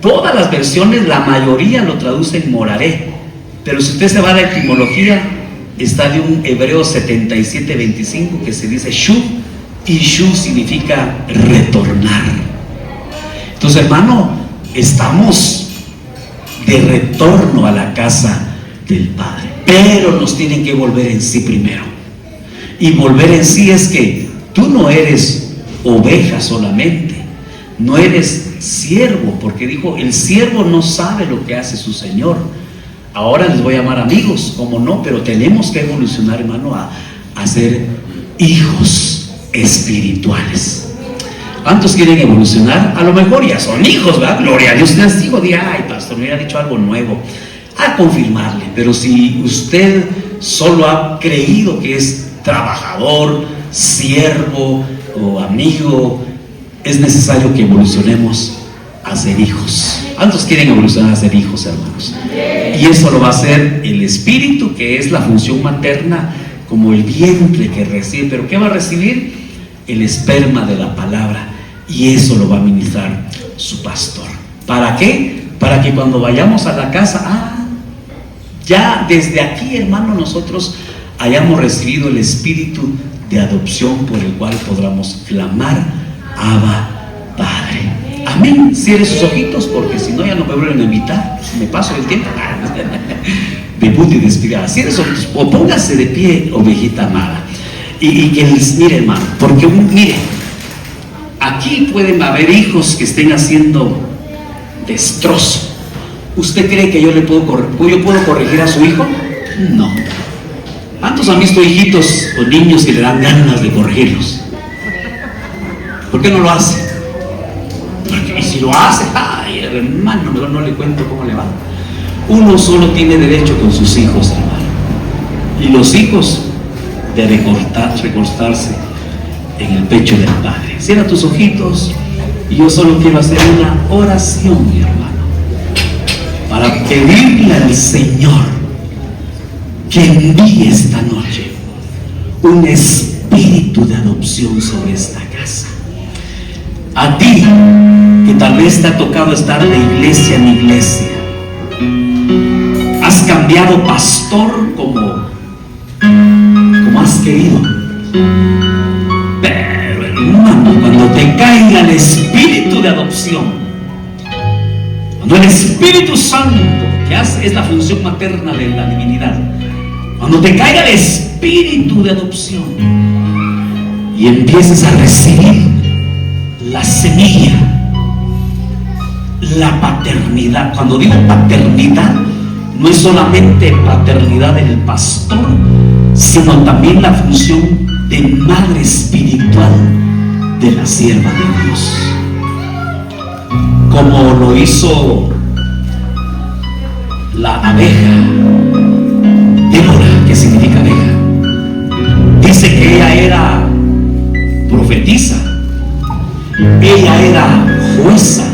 Todas las versiones, la mayoría lo traducen moraré, pero si usted se va a la etimología, está de un Hebreo 77:25 que se dice shuv, y shuv significa retornar. Entonces, hermano, estamos de retorno a la casa del Padre, pero nos tienen que volver en sí primero. Y volver en sí es que tú no eres oveja solamente, no eres siervo, porque dijo, el siervo no sabe lo que hace su Señor. Ahora les voy a llamar amigos, como no, pero tenemos que evolucionar, hermano, a ser hijos espirituales. ¿Cuántos quieren evolucionar? A lo mejor ya son hijos, ¿verdad? Gloria a Dios. Les digo, ay, pastor, me hubiera dicho algo nuevo. A confirmarle. Pero si usted solo ha creído que es trabajador, siervo o amigo, es necesario que evolucionemos a ser hijos. ¿Cuántos quieren evolucionar a ser hijos, hermanos? Y eso lo va a hacer el Espíritu, que es la función materna, como el vientre que recibe. ¿Pero qué va a recibir? El esperma de la palabra. Y eso lo va a ministrar su pastor. ¿Para qué? Para que cuando vayamos a la casa, ya desde aquí, hermano, nosotros hayamos recibido el espíritu de adopción por el cual podamos clamar: Abba, Padre. Amén. Cierre sus ojitos, porque si no ya no me vuelven a invitar. Me paso el tiempo. Debut y despedida. Cierre sus ojitos o póngase de pie, ovejita amada. Y que les mire, hermano, porque mire, aquí pueden haber hijos que estén haciendo destrozo. ¿Usted cree que yo puedo corregir a su hijo? No. ¿Cuántos han visto hijitos o niños que le dan ganas de corregirlos? ¿Por qué no lo hace? Porque, y si lo hace, ay, hermano, no le cuento cómo le va. Uno solo tiene derecho con sus hijos, hermano. Y los hijos deben recostarse en el pecho del Padre. Cierra tus ojitos y yo solo quiero hacer una oración, mi hermano, para pedirle al Señor que envíe esta noche un espíritu de adopción sobre esta casa. A ti, que tal vez te ha tocado estar de iglesia en iglesia, has cambiado pastor como has querido, pero hermano, cuando te caiga el espíritu de adopción, cuando el Espíritu Santo, que es la función materna de la divinidad, cuando te caiga el espíritu de adopción y empieces a recibir la semilla, la paternidad. Cuando digo paternidad, no es solamente paternidad del pastor, sino también la función de madre espiritual de la sierva de Dios, como lo hizo la abeja, Débora, que significa abeja. Dice que ella era profetisa, ella era jueza,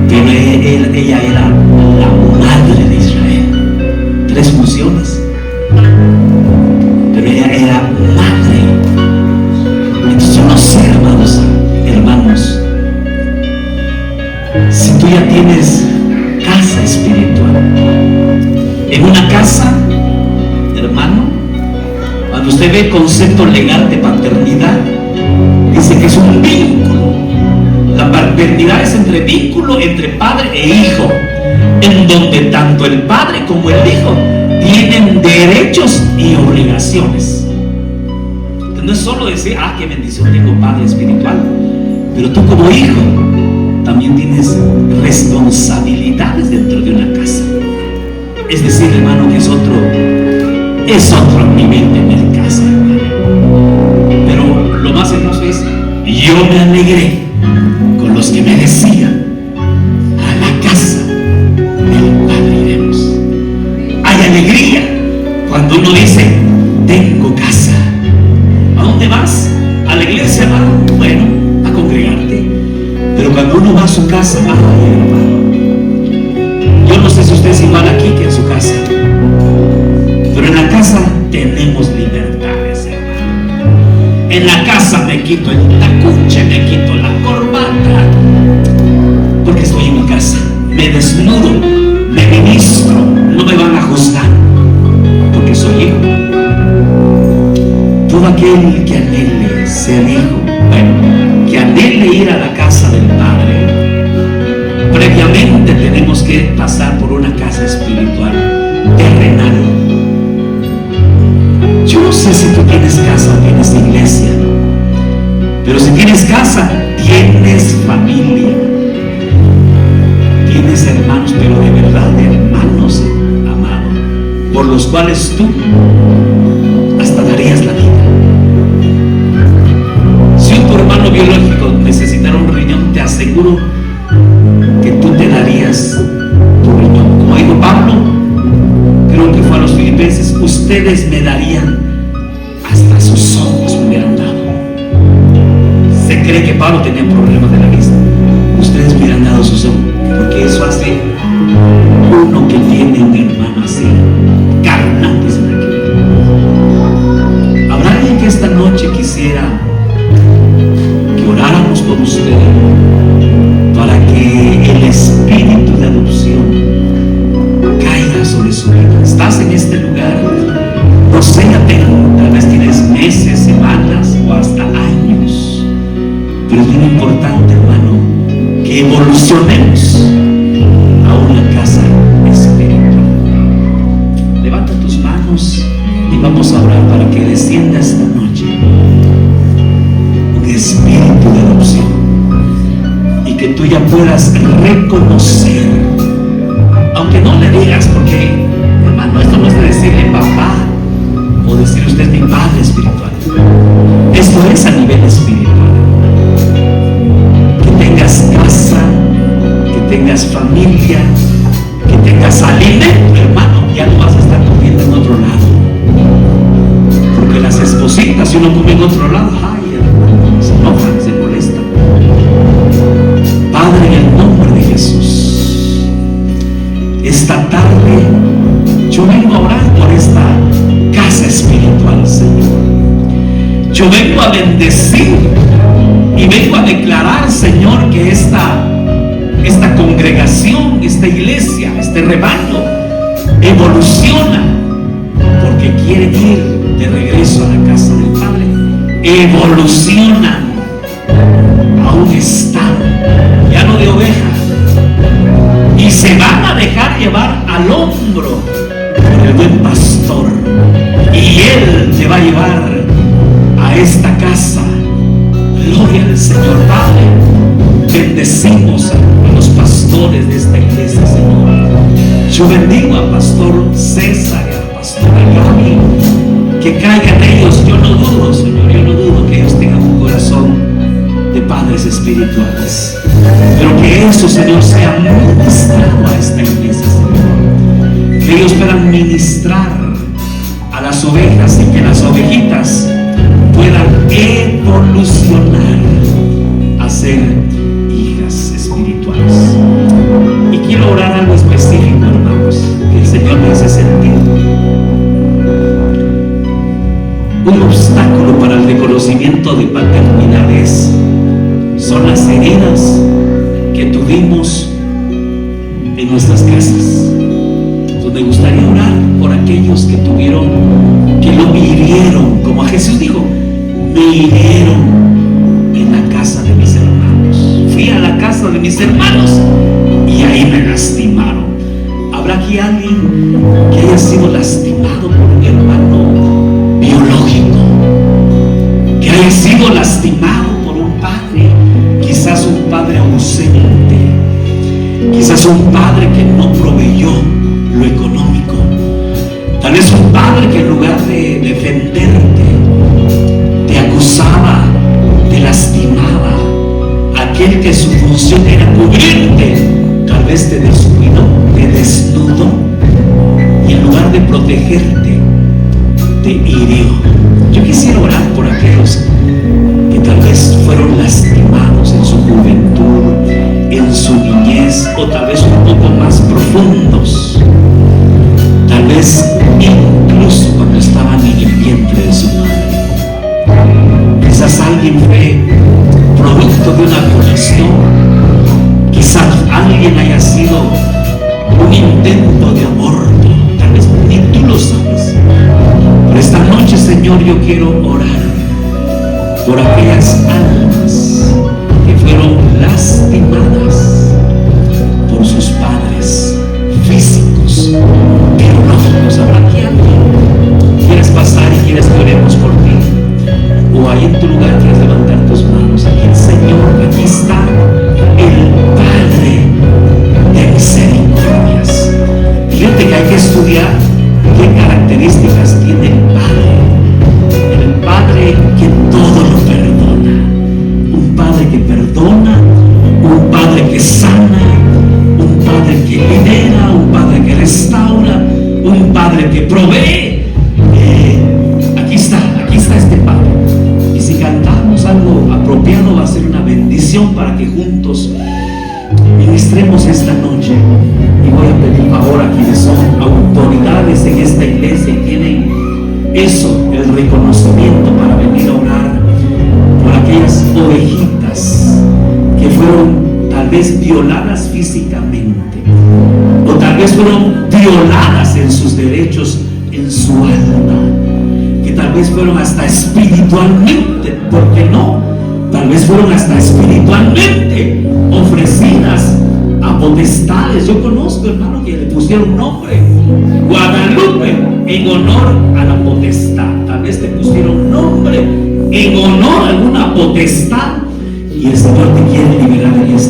pero ella era la madre de Israel. 3 funciones, pero ella era madre. Entonces yo no sé, hermanos, si tú ya tienes casa espiritual, en una casa, hermano, cuando usted ve el concepto legal de paternidad, dice que es un vínculo. La paternidad es vínculo entre padre e hijo, en donde tanto el padre como el hijo tienen derechos y obligaciones. Entonces, no es solo decir, qué bendición, tengo padre espiritual, pero tú como hijo también tienes responsabilidades dentro de una casa. Es decir, hermano, que es otro nivel de mi casa, hermano. Pero lo más hermoso es, yo me alegré con los que me decían: a la casa del Padre iremos. Hay alegría cuando uno dice: tengo casa. ¿A dónde vas? ¿A la iglesia? Bueno, a congregarte. Pero cuando uno va a su casa, hermano, yo no sé si usted es igual aquí que en su casa, pero en la casa tenemos libertades, hermano. En la casa me quito el tacuche, me quito la corbata, porque estoy en mi casa. Me desnudo, me ministro, no me van a juzgar, porque soy hijo. Todo aquel que anhele ser hijo, que anhele ir a la casa del Padre, previamente tenemos que pasar por una casa espiritual terrenal. Yo no sé si tú tienes casa o tienes iglesia, pero si tienes casa, tienes familia, tienes hermanos, pero de verdad hermanos. por los cuales tú hasta darías la vida. Si tu hermano biológico necesitara un riñón, te aseguro que tú te darías tu riñón. Como dijo Pablo, creo que fue a los Filipenses, ustedes me darían hasta sus ojos, me hubieran dado. Se cree que Pablo tenía problemas de la vista. Ustedes me hubieran dado sus ojos, porque eso hace uno que tiene un hermano así, carnal, dicen aquí. ¿Habrá alguien que esta noche quisiera que oráramos por usted para que el espíritu de adopción caiga sobre su vida? Estás en este lugar, no sé, tal vez tienes meses, semanas o hasta años, pero es bien importante, hermano, que evolucionemos a una casa espiritual. Levanta tus manos y vamos a orar para que descienda esta noche un espíritu de adopción y que tú ya puedas reconocer, aunque no le digas, porque hermano, esto no es de decirle papá o decirle usted es mi padre espiritual. Esto es a nivel espiritual. Que tengas casa, que tengas familia, que tengas alimento, hermano, ya no vas a estar comiendo en otro lado. Porque las espositas, si uno come en otro lado, ay, hermano, se enojan, se molestan. Padre, en el nombre de Jesús, esta tarde yo vengo a orar por esta casa espiritual, Señor. Yo vengo a bendecir y vengo a declarar, Señor, que esta congregación, esta iglesia, este rebaño evoluciona porque quieren ir de regreso a la casa del Padre. Evolucionan a un estado ya no de oveja y se van a dejar llevar al hombro por el buen pastor, y él te va a llevar a esta casa. Gloria al Señor. Padre, bendecimos a los pastores de esta iglesia, Señor. Yo bendigo al pastor César y al pastor Gaby, que caigan ellos. Yo no dudo, Señor, yo no dudo que ellos tengan un corazón de padres espirituales, pero que eso, Señor, sea ministrado a esta iglesia, Señor. Que ellos puedan ministrar a las ovejas y que las ovejitas puedan evolucionar a ser hijas espirituales. Y quiero orar algo específico, hermanos, que el Señor me hace sentir. Un obstáculo para el reconocimiento de paternidades son las heridas que tuvimos en nuestras casas. Entonces me gustaría orar por aquellos que me hirieron, como a Jesús dijo, me hirieron en la casa de mis hermanos. Fui a la casa de mis hermanos y ahí me lastimaron. ¿Habrá aquí alguien que haya sido lastimado por un hermano biológico? Que haya sido lastimado por un padre, quizás un padre ausente, quizás un padre que no proveyó lo económico, tal vez un padre que en lugar de defenderte te acusaba, te lastimaba, aquel que su función era cubrirte, tal vez te descuidó, te desnudó y en lugar de protegerte te hirió. Yo quisiera orar por aquellos que tal vez fueron lastimados en su juventud, en su niñez, o tal vez un poco más profundos, tal vez incluso cuando estaban en el vientre de su madre. Quizás alguien fue producto de una violación, quizás alguien haya sido un intento de aborto, tal vez ni tú lo sabes. Pero esta noche, Señor, yo quiero orar por aquellas almas que fueron lastimadas por sus padres físicos, biológicos. ¿Habrá aquí alguien? ¿Quieres pasar y quieres que oremos por ti? O ahí en tu lugar quieres levantar tus manos. Aquí el Señor, aquí está el Padre de misericordias. Fíjate que hay que estudiar qué características tiene el Padre que todo lo perdona, un Padre que perdona, un Padre que sana, un Padre que lidera, un Padre que restaura, un Padre que provee. Aquí está este Padre. Y si cantamos algo apropiado, va a ser una bendición para que juntos ministremos esta noche. Y voy a pedir favor a quienes son autoridades en esta iglesia y tienen eso, el reconocimiento, para venir a orar por aquellas ovejitas que fueron tal vez violadas físicamente, o tal vez fueron violadas en sus derechos, en su alma, que tal vez fueron hasta espiritualmente, ¿por qué no? Tal vez fueron hasta espiritualmente ofrecidas a potestades. Yo conozco, hermano, que le pusieron nombre Guadalupe en honor a la potestad. Tal vez te pusieron nombre en honor a alguna potestad, y el Señor te quiere liberar en esta